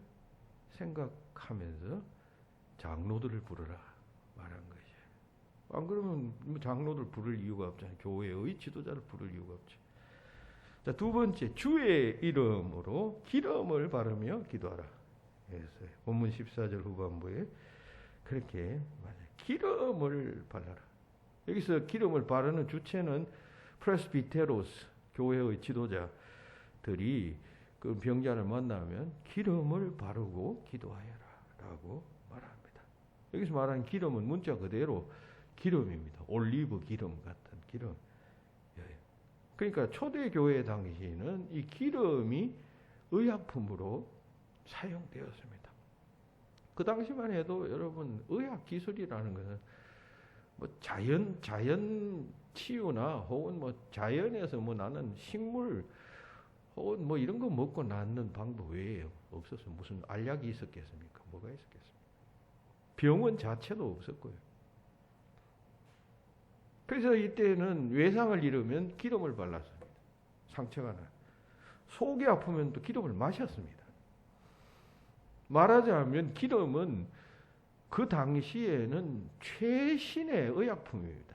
생각하면서 장로들을 부르라 말한 것이에요. 안 그러면 장로들 부를 이유가 없잖아요. 교회의 지도자를 부를 이유가 없죠. 자, 두 번째, 주의 이름으로 기름을 바르며 기도하라 했어요. 본문 14절 후반부에 그렇게 맞아요. 기름을 발라라. 여기서 기름을 바르는 주체는 프레스비테로스 교회의 지도자들이 그 병자를 만나면 기름을 바르고 기도하여라라고 말합니다. 여기서 말하는 기름은 문자 그대로 기름입니다. 올리브 기름 같은 기름. 그러니까 초대 교회 당시에는 이 기름이 의약품으로 사용되었습니다. 그 당시만 해도 여러분 의학 기술이라는 것은 뭐 자연 치유나 혹은 뭐 자연에서 뭐 나는 식물 혹은 뭐 이런 거 먹고 낫는 방법 외에 없었어요. 무슨 알약이 있었겠습니까? 뭐가 있었겠습니까? 병원 자체도 없었고요. 그래서 이때는 외상을 입으면 기름을 발랐습니다. 상처가 나요. 속이 아프면 또 기름을 마셨습니다. 말하자면 기름은 그 당시에는 최신의 의약품입니다.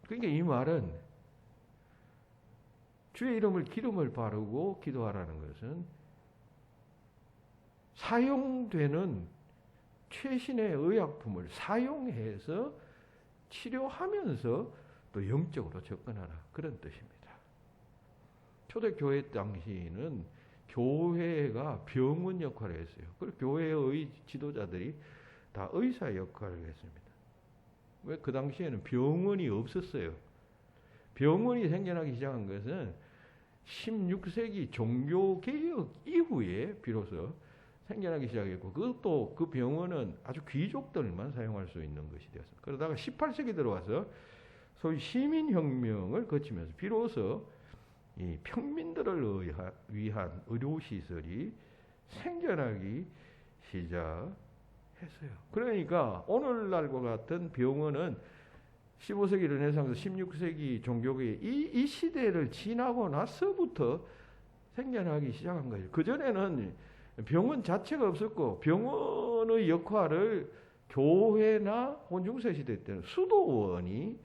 그러니까 이 말은 주의 이름을 기름을 바르고 기도하라는 것은 사용되는 최신의 의약품을 사용해서 치료하면서 또 영적으로 접근하라. 그런 뜻입니다. 초대교회 당시에는 교회가 병원 역할을 했어요. 그리고 교회의 지도자들이 다 의사 역할을 했습니다. 왜? 그 당시에는 병원이 없었어요. 병원이 생겨나기 시작한 것은 16세기 종교개혁 이후에 비로소 생겨나기 시작했고, 그것도 그 병원은 아주 귀족들만 사용할 수 있는 것이 되었습니다. 그러다가 18세기 들어와서 소위 시민혁명을 거치면서 비로소 이 평민들을 위한 의료시설이 생겨나기 시작했어요. 그러니까 오늘날과 같은 병원은 15세기 르네상스, 16세기 종교개혁 이 시대를 지나고 나서부터 생겨나기 시작한 거예요. 그전에는 병원 자체가 없었고 병원의 역할을 교회나 혼중세 시대 때는 수도원이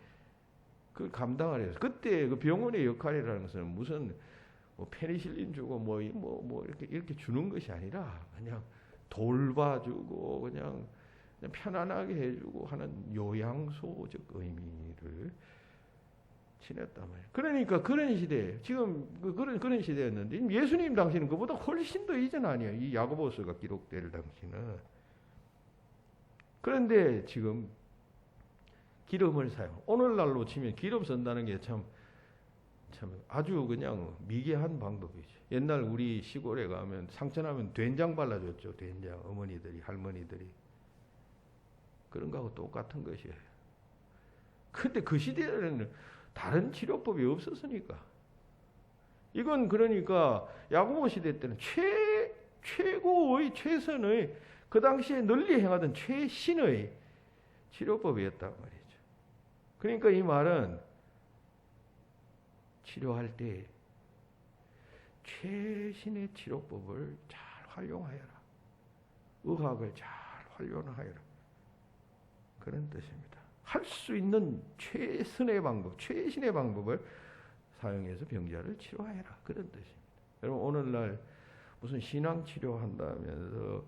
그 감당을 해서 그때 그 병원의 역할이라는 것은 무슨 뭐 페니실린 주고 뭐 이렇게 주는 것이 아니라 그냥 돌봐주고 그냥 편안하게 해주고 하는 요양소적 의미를 지냈단 말이에요. 그러니까 그런 시대, 지금 그런 시대였는데 예수님 당시는 그보다 훨씬 더 이전 아니에요. 이 야고보서가 기록될 당시는. 그런데 지금 기름을 사용. 오늘날로 치면 기름 쓴다는 게 참 아주 그냥 미개한 방법이죠. 옛날 우리 시골에 가면 상처나면 된장 발라줬죠. 된장 어머니들이 할머니들이. 그런 거하고 똑같은 것이에요. 근데 그 시대에는 다른 치료법이 없었으니까. 이건 그러니까 야고보 시대 때는 최고의 최선의 그 당시에 널리 행하던 최신의 치료법이었단 말이죠. 그러니까 이 말은 치료할 때 최신의 치료법을 잘 활용하여라. 의학을 잘 활용하여라. 그런 뜻입니다. 할 수 있는 최선의 방법, 최신의 방법을 사용해서 병자를 치료하여라. 그런 뜻입니다. 여러분 오늘날 무슨 신앙 치료한다면서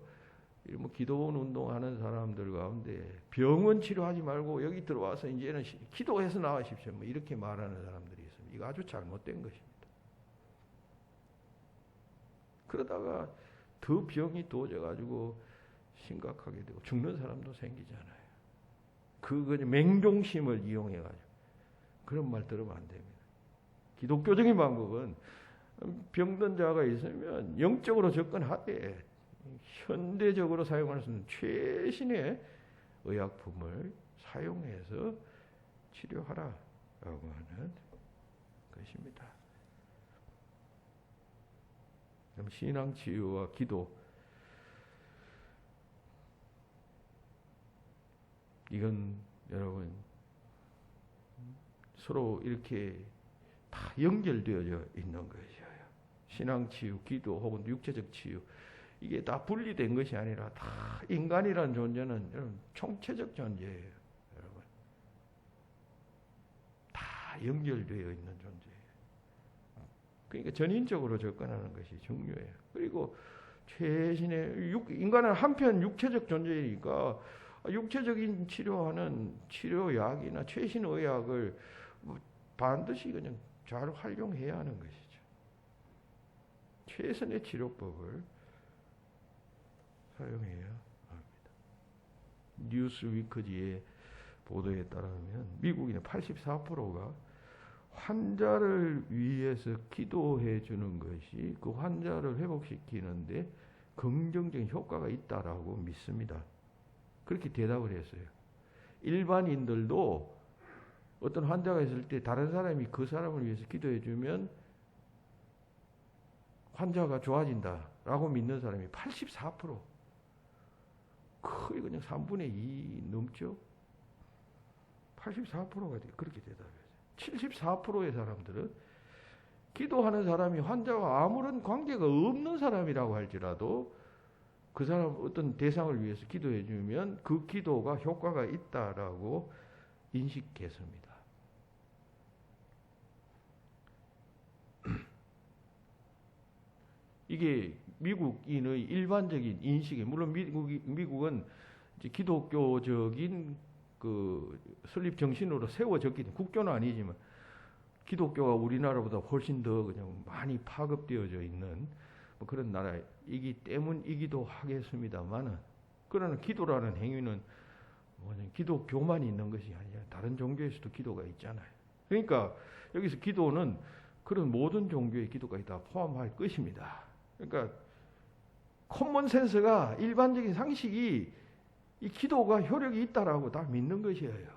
뭐 기도원 운동하는 사람들 가운데 병원 치료하지 말고 여기 들어와서 이제는 기도해서 나가십시오. 뭐 이렇게 말하는 사람들이 있습니다. 이거 아주 잘못된 것입니다. 그러다가 더 병이 도져가지고 심각하게 되고 죽는 사람도 생기잖아요. 그 맹종심을 이용해가지고 그런 말 들으면 안 됩니다. 기독교적인 방법은 병든 자가 있으면 영적으로 접근하되 현대적으로 사용할 수 있는 최신의 의약품을 사용해서 치료하라라고 하는 것입니다. 그럼 신앙 치유와 기도, 이건 여러분 서로 이렇게 다 연결되어져 있는 것이에요. 신앙 치유, 기도 혹은 육체적 치유, 이게 다 분리된 것이 아니라 다 인간이라는 존재는 여러분 총체적 존재예요. 여러분 다 연결되어 있는 존재예요. 그러니까 전인적으로 접근하는 것이 중요해요. 그리고 최신의 인간은 한편 육체적 존재이니까 육체적인 치료하는 치료약이나 최신 의학을 반드시 그냥 잘 활용해야 하는 것이죠. 최선의 치료법을 사용해야 합니다. 뉴스위크지의 보도에 따르면 미국인의 84%가 환자를 위해서 기도해 주는 것이 그 환자를 회복시키는데 긍정적인 효과가 있다라고 믿습니다. 그렇게 대답을 했어요. 일반인들도 어떤 환자가 있을 때 다른 사람이 그 사람을 위해서 기도해 주면 환자가 좋아진다라고 믿는 사람이 84%, 거의 그냥 3분의 2 넘죠. 84%가 그렇게 대답했어요. 74%의 사람들은 기도하는 사람이 환자와 아무런 관계가 없는 사람이라고 할지라도 그 사람 어떤 대상을 위해서 기도해 주면 그 기도가 효과가 있다라고 인식했습니다. 이게 미국인의 일반적인 인식이, 물론 미국은 이제 기독교적인 그 설립 정신으로 세워졌기, 국교는 아니지만 기독교가 우리나라보다 훨씬 더 그냥 많이 파급되어져 있는 뭐 그런 나라이기 때문이기도 하겠습니다만은, 그러나 기도라는 행위는 기독교만 있는 것이 아니라 다른 종교에서도 기도가 있잖아요. 그러니까 여기서 기도는 그런 모든 종교의 기도까지 다 포함할 것입니다. 그러니까 커먼 센스가, 일반적인 상식이 이 기도가 효력이 있다라고 다 믿는 것이에요.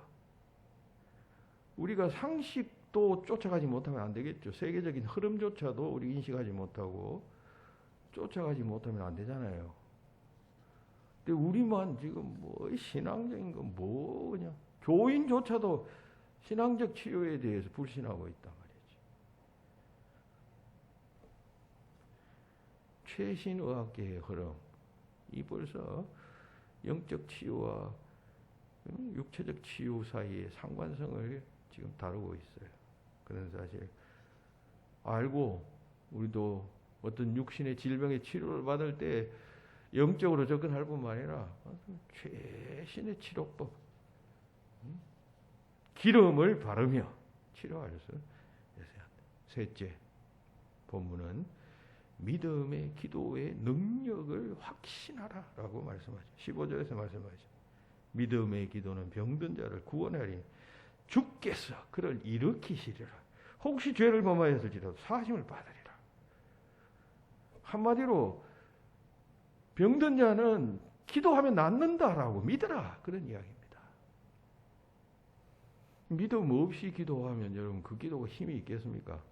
우리가 상식도 쫓아가지 못하면 안 되겠죠. 세계적인 흐름조차도 우리 인식하지 못하고 쫓아가지 못하면 안 되잖아요. 근데 우리만 지금 뭐 신앙적인 건 뭐 그냥 교인조차도 신앙적 치료에 대해서 불신하고 있단 말이지. 최신 의학계의 흐름, 이 벌써 영적 치유와 육체적 치유 사이의 상관성을 지금 다루고 있어요. 그런 사실 알고 우리도 어떤 육신의 질병의 치료를 받을 때 영적으로 접근할 뿐만 아니라 최신의 치료법, 기름을 바르며 치료할 수 있어야 한다. 셋째, 본문은 믿음의 기도의 능력을 확신하라라고 말씀하죠. 15절에서 말씀하죠. 믿음의 기도는 병든 자를 구원하리니 주께서 그를 일으키시리라. 혹시 죄를 범하였을지라도 사심을 받으리라. 한마디로 병든 자는 기도하면 낫는다라고 믿으라, 그런 이야기입니다. 믿음 없이 기도하면 여러분 그 기도가 힘이 있겠습니까?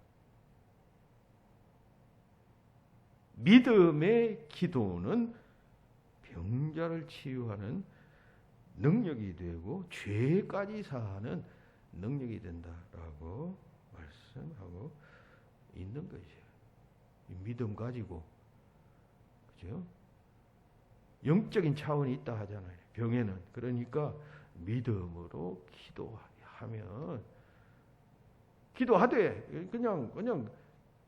믿음의 기도는 병자를 치유하는 능력이 되고 죄까지 사하는 능력이 된다라고 말씀하고 있는 것이에요. 믿음 가지고, 그죠? 영적인 차원이 있다 하잖아요. 병에는. 그러니까 믿음으로 기도하면, 기도하되 그냥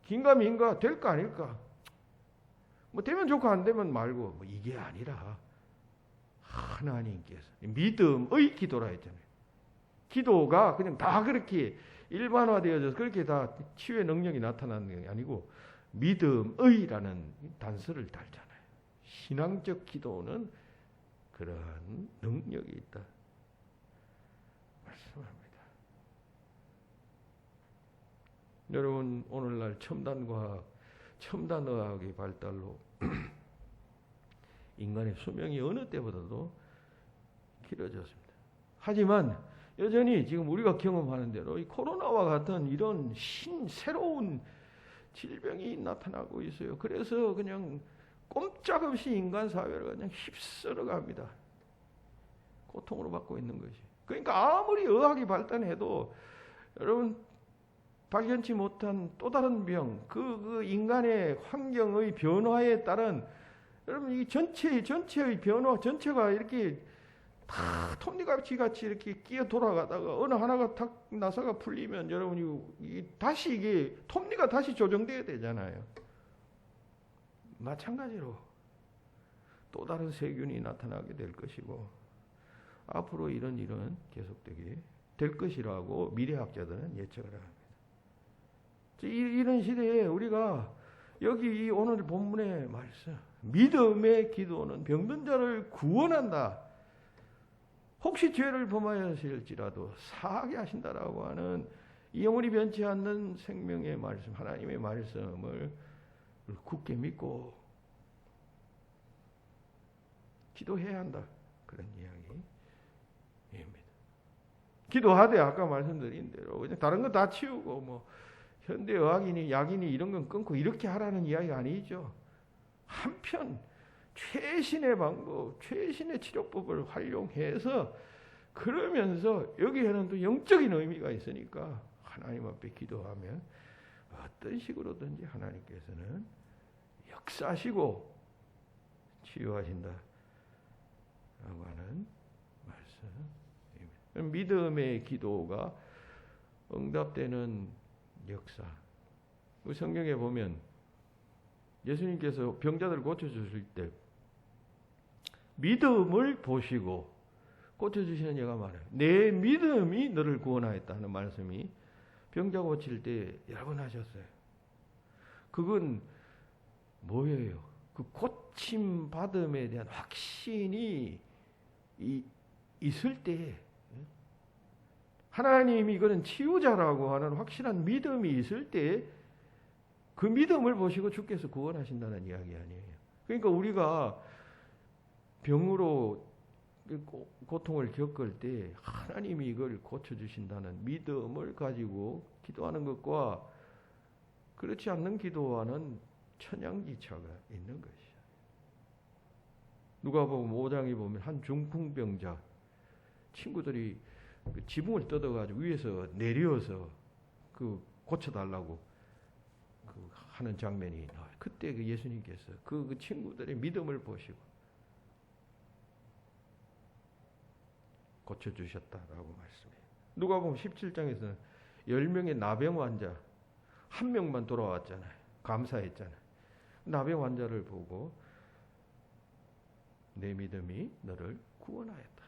긴가민가 될까 아닐까, 뭐 되면 좋고 안 되면 말고, 뭐 이게 아니라 하나님께서 믿음의 기도라 했잖아요. 기도가 그냥 다 그렇게 일반화되어져서 그렇게 다 치유의 능력이 나타나는 게 아니고 믿음의라는 단서를 달잖아요. 신앙적 기도는 그러한 능력이 있다 말씀합니다. 여러분 오늘날 첨단과학, 첨단의학의 발달로 인간의 수명이 어느 때보다도 길어졌습니다. 하지만 여전히 지금 우리가 경험하는 대로 이 코로나와 같은 이런 새로운 질병이 나타나고 있어요. 그래서 그냥 꼼짝없이 인간 사회를 그냥 휩쓸어 갑니다. 고통으로 받고 있는 것이. 그러니까 아무리 의학이 발달해도 여러분 발견치 못한 또 다른 병, 그 인간의 환경의 변화에 따른 여러분 이 전체의 변화 전체가 이렇게 다 톱니바퀴 같이 이렇게 끼어 돌아가다가 어느 하나가 탁 나사가 풀리면 여러분 다시 이게 톱니가 다시 조정돼야 되잖아요. 마찬가지로 또 다른 세균이 나타나게 될 것이고 앞으로 이런 일은 계속되게 될 것이라고 미래학자들은 예측을 합니다. 이런 시대에 우리가 여기 이 오늘 본문의 말씀 믿음의 기도는 병든 자를 구원한다. 혹시 죄를 범하였을지라도 사하게 하신다라고 하는 이 영원히 변치 않는 생명의 말씀, 하나님의 말씀을 굳게 믿고 기도해야 한다. 그런 이야기입니다. 기도하되 아까 말씀드린 대로 그냥 다른 거 다 치우고 뭐 현대의학이니 약이니 이런 건 끊고 이렇게 하라는 이야기가 아니죠. 한편 최신의 방법, 최신의 치료법을 활용해서 그러면서 여기에는 또 영적인 의미가 있으니까 하나님 앞에 기도하면 어떤 식으로든지 하나님께서는 역사하시고 치유하신다 라고 하는 말씀입니다. 믿음의 기도가 응답되는 역사. 우리 성경에 보면 예수님께서 병자들을 고쳐주실 때 믿음을 보시고 고쳐주시는 예가 많아요. 내 믿음이 너를 구원하였다는 말씀이 병자 고칠 때 여러 번 하셨어요. 그건 뭐예요? 그 고침 받음에 대한 확신이 있을 때 하나님이 그런 치유자라고 하는 확실한 믿음이 있을 때 그 믿음을 보시고 주께서 구원하신다는 이야기 아니에요. 그러니까 우리가 병으로 고통을 겪을 때 하나님이 이걸 고쳐주신다는 믿음을 가지고 기도하는 것과 그렇지 않는 기도와는 천양지차가 있는 것이죠. 누가복음 5장에 보면 한 중풍병자 친구들이 그 지붕을 뜯어가지고 위에서 내려서 그 고쳐달라고 그 하는 장면이 나와요. 그때 그 예수님께서 그 친구들의 믿음을 보시고 고쳐주셨다라고 말씀해요. 누가복음 17장에서는 10명의 나병 환자 한 명만 돌아왔잖아요. 감사했잖아요. 나병 환자를 보고 내 믿음이 너를 구원하였다.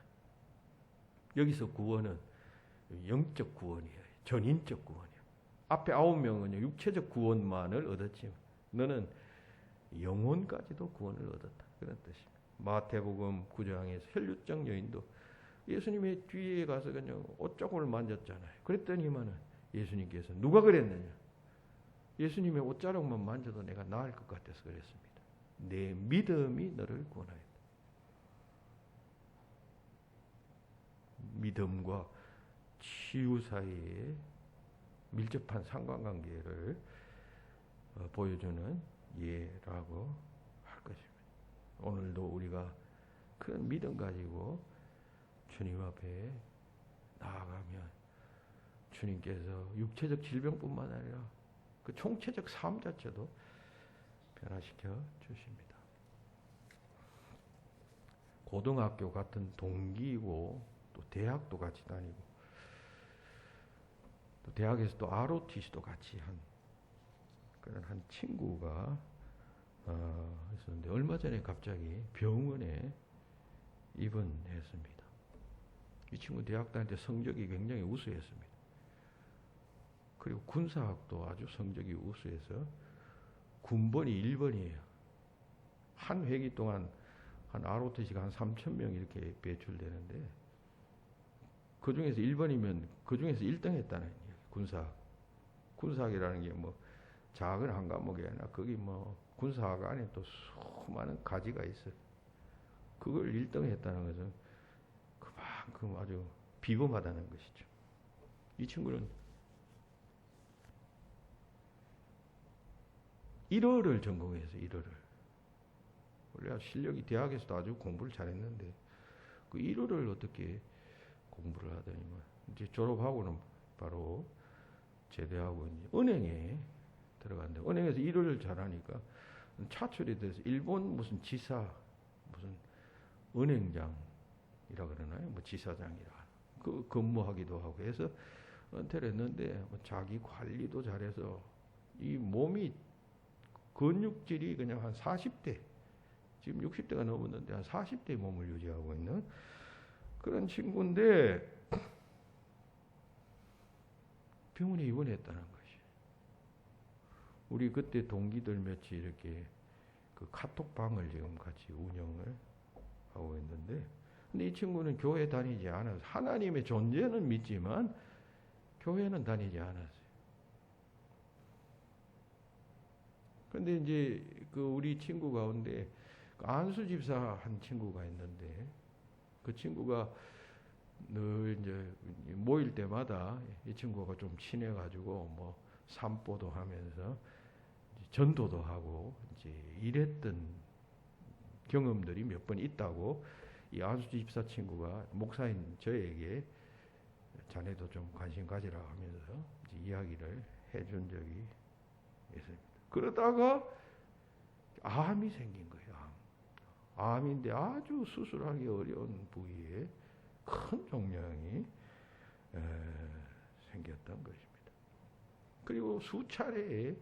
여기서 구원은 영적 구원이에요. 전인적 구원이에요. 앞에 9명은 육체적 구원만을 얻었지만 너는 영혼까지도 구원을 얻었다. 그런 뜻입니다. 마태복음 9장에서 혈루증 여인도 예수님의 뒤에 가서 그냥 옷자국을 만졌잖아요. 그랬더니만은 예수님께서 누가 그랬느냐? 예수님의 옷자락만 만져도 내가 나을 것 같아서 그랬습니다. 내 믿음이 너를 구원하였다. 믿음과 치유 사이에 밀접한 상관관계를 보여주는 예라고 할 것입니다. 오늘도 우리가 그런 믿음 가지고 주님 앞에 나아가면 주님께서 육체적 질병뿐만 아니라 그 총체적 삶 자체도 변화시켜 주십니다. 고등학교 같은 동기이고 또 대학도 같이 다니고 또 대학에서 또 ROTC도 같이 한 그런 한 친구가 있었는데 얼마 전에 갑자기 병원에 입원했습니다. 이 친구 대학 다닐 때 성적이 굉장히 우수했습니다. 그리고 군사학도 아주 성적이 우수해서 군번이 1번이에요. 한 회기 동안 한 ROTC가 한 3,000명 이렇게 배출되는데 그 중에서 1번이면 그 중에서 1등 했다는 얘기예요. 군사 군사학이라는 게 뭐 작은 한 과목이 아니라 거기 뭐 군사학 안에 또 수많은 가지가 있어요. 그걸 1등 했다는 것은 그만큼 아주 비범하다는 것이죠. 이 친구는 1어를 전공했어요. 1어를. 원래 실력이 대학에서도 아주 공부를 잘했는데 그 1어를 어떻게 공부를 하더니만 이제 졸업하고는 바로 제대하고 이제 은행에 들어갔는데 은행에서 1어를 잘하니까 차출이 돼서 일본 무슨 지사 무슨 은행장이라 그러나요? 뭐 지사장이라 그 근무하기도 하고 해서 은퇴를 했는데 뭐 자기 관리도 잘해서 이 몸이 근육질이 그냥 한 40대 지금 60대가 넘었는데 한 40대의 몸을 유지하고 있는 그런 친구인데 병원에 입원했다는 것이. 우리 그때 동기들 며칠 이렇게 그 카톡방을 지금 같이 운영을 하고 있는데 근데 이 친구는 교회 다니지 않아서 하나님의 존재는 믿지만 교회는 다니지 않았어요. 근데 이제 그 우리 친구 가운데 안수 집사 한 친구가 있는데 그 친구가 늘 이제 모일 때마다 이 친구가 좀 친해가지고 뭐 산보도 하면서 전도도 하고 이제 이랬던 경험들이 몇 번 있다고 이 안수 집사 친구가 목사인 저에게 자네도 좀 관심 가지라 하면서 이야기를 해준 적이 있습니다. 그러다가 암이 생긴 거예요. 암인데 아주 수술하기 어려운 부위에 큰 종양이 생겼던 것입니다. 그리고 수차례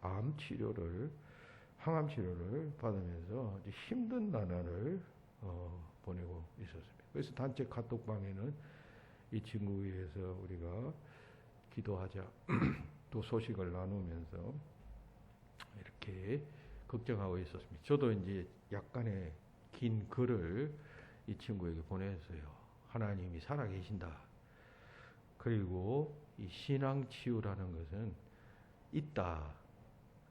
암 치료를 항암 치료를 받으면서 힘든 나날을 보내고 있었습니다. 그래서 단체 카톡방에는 이 친구 위해서 우리가 기도하자 또 소식을 나누면서 이렇게 걱정하고 있었습니다. 저도 이제 약간의 긴 글을 이 친구에게 보냈어요. 하나님이 살아계신다. 그리고 이 신앙 치유라는 것은 있다.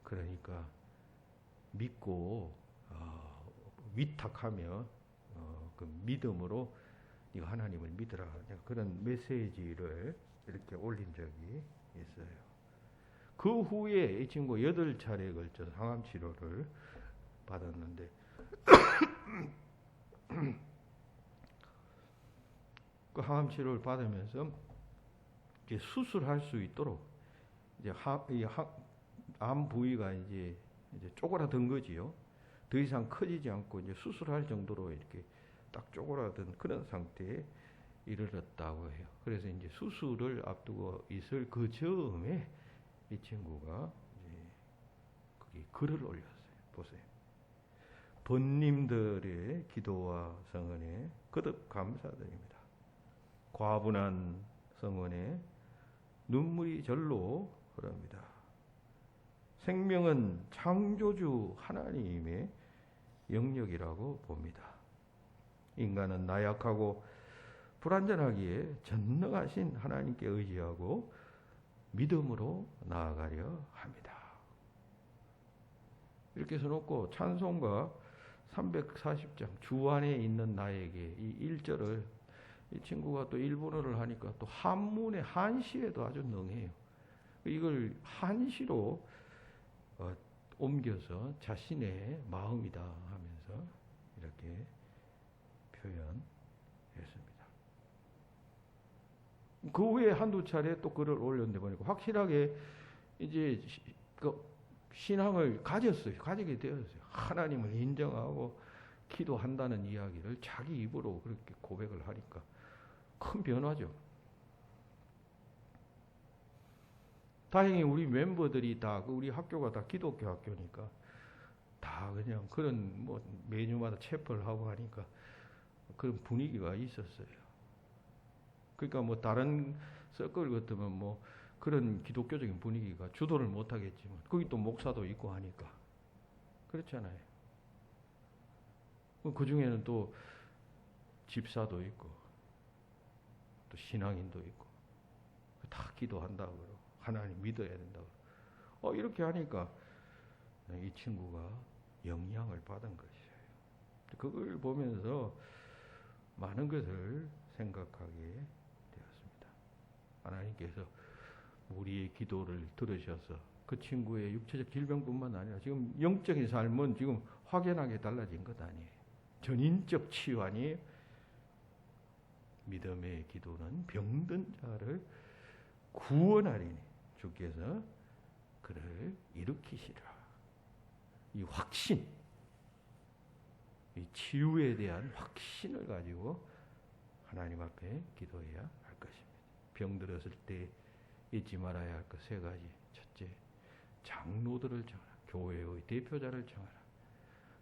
그러니까 믿고 위탁하며 그 믿음으로 네가 하나님을 믿으라. 그런 메시지를 이렇게 올린 적이 있어요. 그 후에 이 친구 8차례에 걸쳐서 항암 치료를 받았는데 그 항암 치료를 받으면서 이제 수술할 수 있도록 이제 암 부위가 이제 쪼그라든 거지요. 더 이상 커지지 않고 이제 수술할 정도로 이렇게 딱 쪼그라든 그런 상태에 이르렀다고 해요. 그래서 이제 수술을 앞두고 있을 그 즈음에 이 친구가 이제 거기 글을 올렸어요. 보세요. 번님들의 기도와 성원에 거듭 감사드립니다. 과분한 성원에 눈물이 절로 흐릅니다. 생명은 창조주 하나님의 영역이라고 봅니다. 인간은 나약하고 불완전하기에 전능하신 하나님께 의지하고 믿음으로 나아가려 합니다. 이렇게 써놓고 찬송가 340장 주 안에 있는 나에게 이 1절을 이 친구가 또 일본어를 하니까 또 한문의 한시에도 아주 능해요. 이걸 한시로 옮겨서 자신의 마음이다 하면서 이렇게 표현했습니다. 그 후에 한두 차례 또 글을 올렸는데 보니까 확실하게 이제 그 신앙을 가지게 되었어요. 하나님을 인정하고 기도한다는 이야기를 자기 입으로 그렇게 고백을 하니까 큰 변화죠. 다행히 우리 멤버들이 다 우리 학교가 다 기독교 학교니까 다 그냥 그런 뭐 메뉴마다 채플 하고 하니까 그런 분위기가 있었어요. 그러니까 뭐 다른 서클 같으면 뭐 그런 기독교적인 분위기가 주도를 못 하겠지만 거기 또 목사도 있고 하니까 그렇잖아요. 그 중에는 또 집사도 있고 또 신앙인도 있고 다 기도한다고 그러고 하나님 믿어야 된다고. 이렇게 하니까 이 친구가 영향을 받은 것이에요. 그걸 보면서 많은 것을 생각하게 되었습니다. 하나님께서 우리의 기도를 들으셔서 그 친구의 육체적 질병뿐만 아니라 지금 영적인 삶은 지금 확연하게 달라진 것 아니에요. 전인적 치유 아니에요. 믿음의 기도는 병든 자를 구원하리니 주께서 그를 일으키시라. 이 확신, 이 치유에 대한 확신을 가지고 하나님 앞에 기도해야 할 것입니다. 병들었을 때 잊지 말아야 할 것 세 가지. 첫째, 장로들을 정하라. 교회의 대표자를 정하라.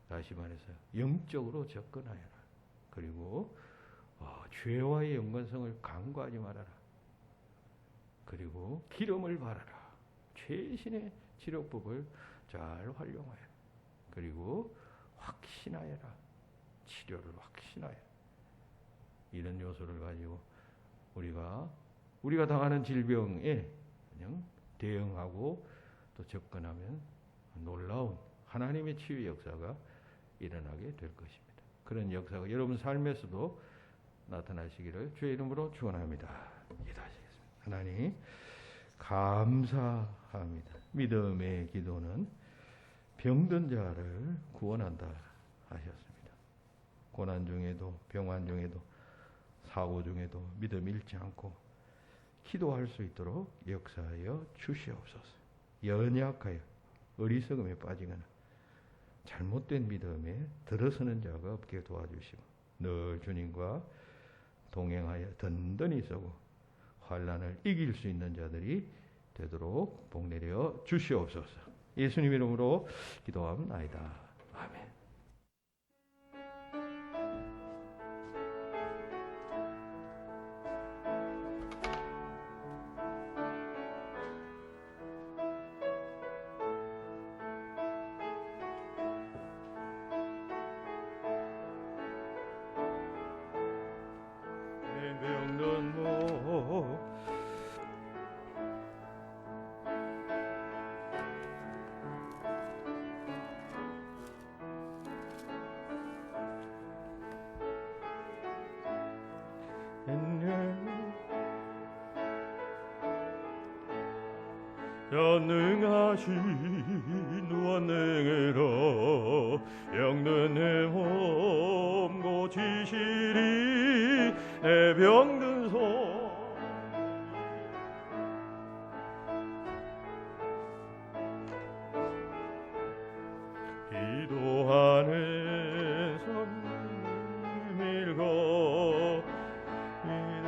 다시 말해서 영적으로 접근하여라. 그리고 죄와의 연관성을 간과하지 말아라. 그리고 기름을 바라라. 최신의 치료법을 잘 활용하여라. 그리고 확신하여라. 치료를 확신하여라. 이런 요소를 가지고 우리가 당하는 질병에 그냥 대응하고 또 접근하면 놀라운 하나님의 치유 역사가 일어나게 될 것입니다. 그런 역사가 여러분 삶에서도 나타나시기를 주의 이름으로 축원합니다. 기도하시겠습니다. 하나님 감사합니다. 믿음의 기도는 병든 자를 구원한다 하셨습니다. 고난 중에도 병환 중에도 사고 중에도 믿음 잃지 않고 기도할 수 있도록 역사하여 주시옵소서. 연약하여 어리석음에 빠지거나 잘못된 믿음에 들어서는 자가 없게 도와주시고 늘 주님과 동행하여 든든히 서고 환난을 이길 수 있는 자들이 되도록 복내려 주시옵소서. 예수님 이름으로 기도합나이다. 아멘. 전능하신 원능으로 병든 내 몸 고치시리 내 병든 손 기도하는 손 밀고 믿음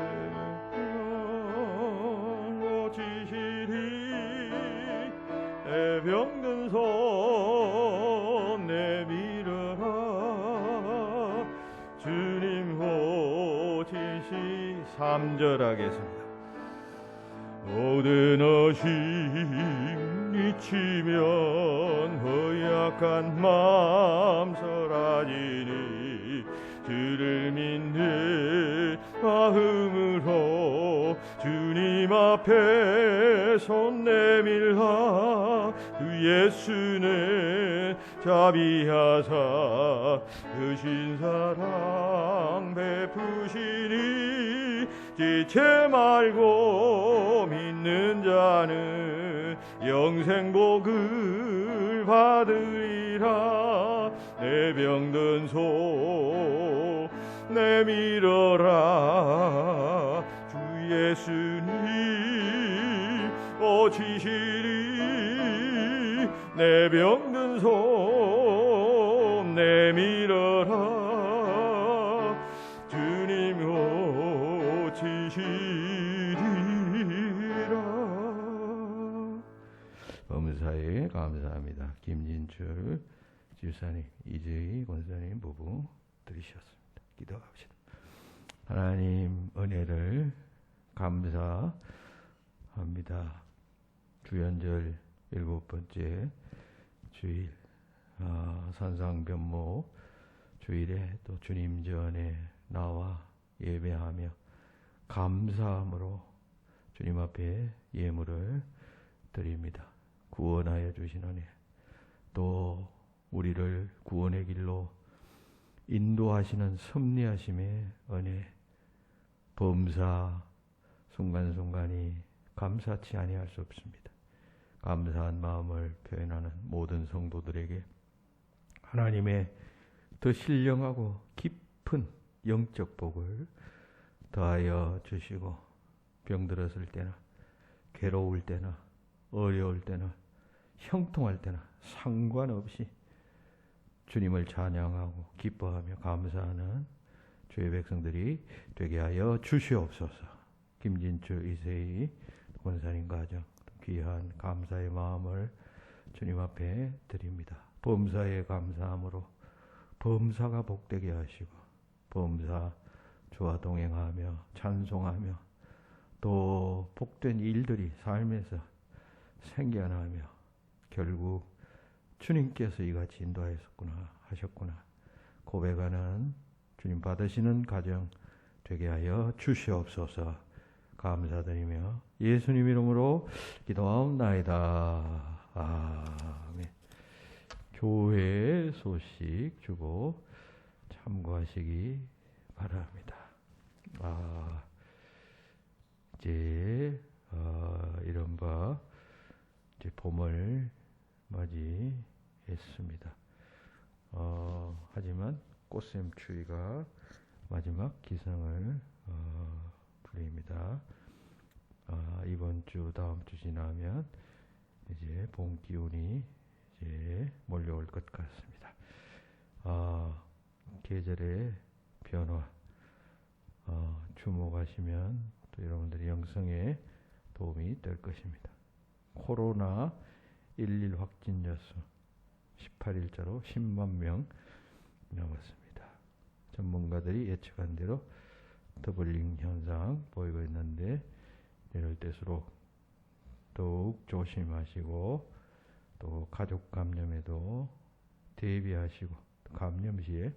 고치시리 내 병든 손 내밀어라 주님 고치시 3절 하겠습니다. 모든 어심 미치면 허약한 마음 사라지니 주를 믿는 마음으로 주님 앞에 손 내밀라 그 예수는 자비하사 크신 사랑 베푸시니 지체 말고 믿는 자는 영생 복을 받으리라 내 병든 손 내밀어라 주 예수님 고치시리 내 병든 손 내밀어라 주님 고치시리라. 범사에 감사합니다. 김진철 집사님, 이재희 권사님 부부 들으셨습니다. 기도합시다. 하나님 은혜를 감사합니다. 주연절 7번째 주일 산상변모 주일에 또 주님 전에 나와 예배하며 감사함으로 주님 앞에 예물을 드립니다. 구원하여 주신 은혜, 또 우리를 구원의 길로 인도하시는 섭리하심의 은혜, 범사 순간순간이 감사치 아니할 수 없습니다. 감사한 마음을 표현하는 모든 성도들에게 하나님의 더 신령하고 깊은 영적 복을 더하여 주시고, 병들었을 때나 괴로울 때나 어려울 때나 형통할 때나 상관없이 주님을 찬양하고 기뻐하며 감사하는 주의 백성들이 되게 하여 주시옵소서. 김진주 이세희 권사님 가정 귀한 감사의 마음을 주님 앞에 드립니다. 범사에 감사함으로 범사가 복되게 하시고, 범사 주와 동행하며 찬송하며 또 복된 일들이 삶에서 생겨나며 결국 주님께서 이같이 인도하셨구나 고백하는 주님 받으시는 가정 되게 하여 주시옵소서. 감사드리며 예수님 이름으로 기도하옵나이다. 아멘. 교회 소식 주보 참고하시기 바랍니다. 이제 이른바 이제 봄을 맞이했습니다. 하지만 꽃샘 추위가 마지막 기승을 부립니다. 이번 주 다음 주 지나면 이제 봄 기운이 이제 몰려올 것 같습니다. 계절의 변화 주목하시면 또 여러분들의 영성에 도움이 될 것입니다. 코로나 11 확진자 수 18일자로 10만 명 넘었습니다. 전문가들이 예측한 대로 더블링 현상 보이고 있는데, 이럴 때수록 더욱 조심하시고 또 가족 감염에도 대비하시고, 감염 시에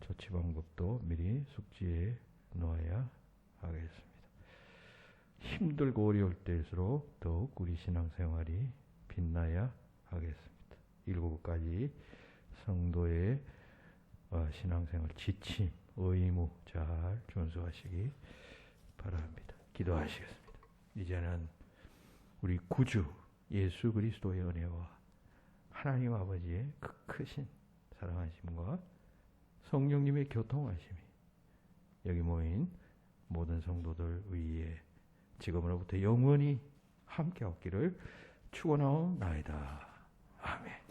조치 방법도 미리 숙지해 놓아야 하겠습니다. 힘들고 어려울 때일수록 더욱 우리 신앙생활이 빛나야 하겠습니다. 7가지 성도의 신앙생활 지침, 의무 잘 준수하시기 바랍니다. 기도하시겠습니다. 이제는 우리 구주 예수 그리스도의 은혜와 하나님 아버지의 그 크신 사랑하심과 성령님의 교통하심이 여기 모인 모든 성도들 위에 지금으로부터 영원히 함께 없기를 축원하옵나이다. 아멘.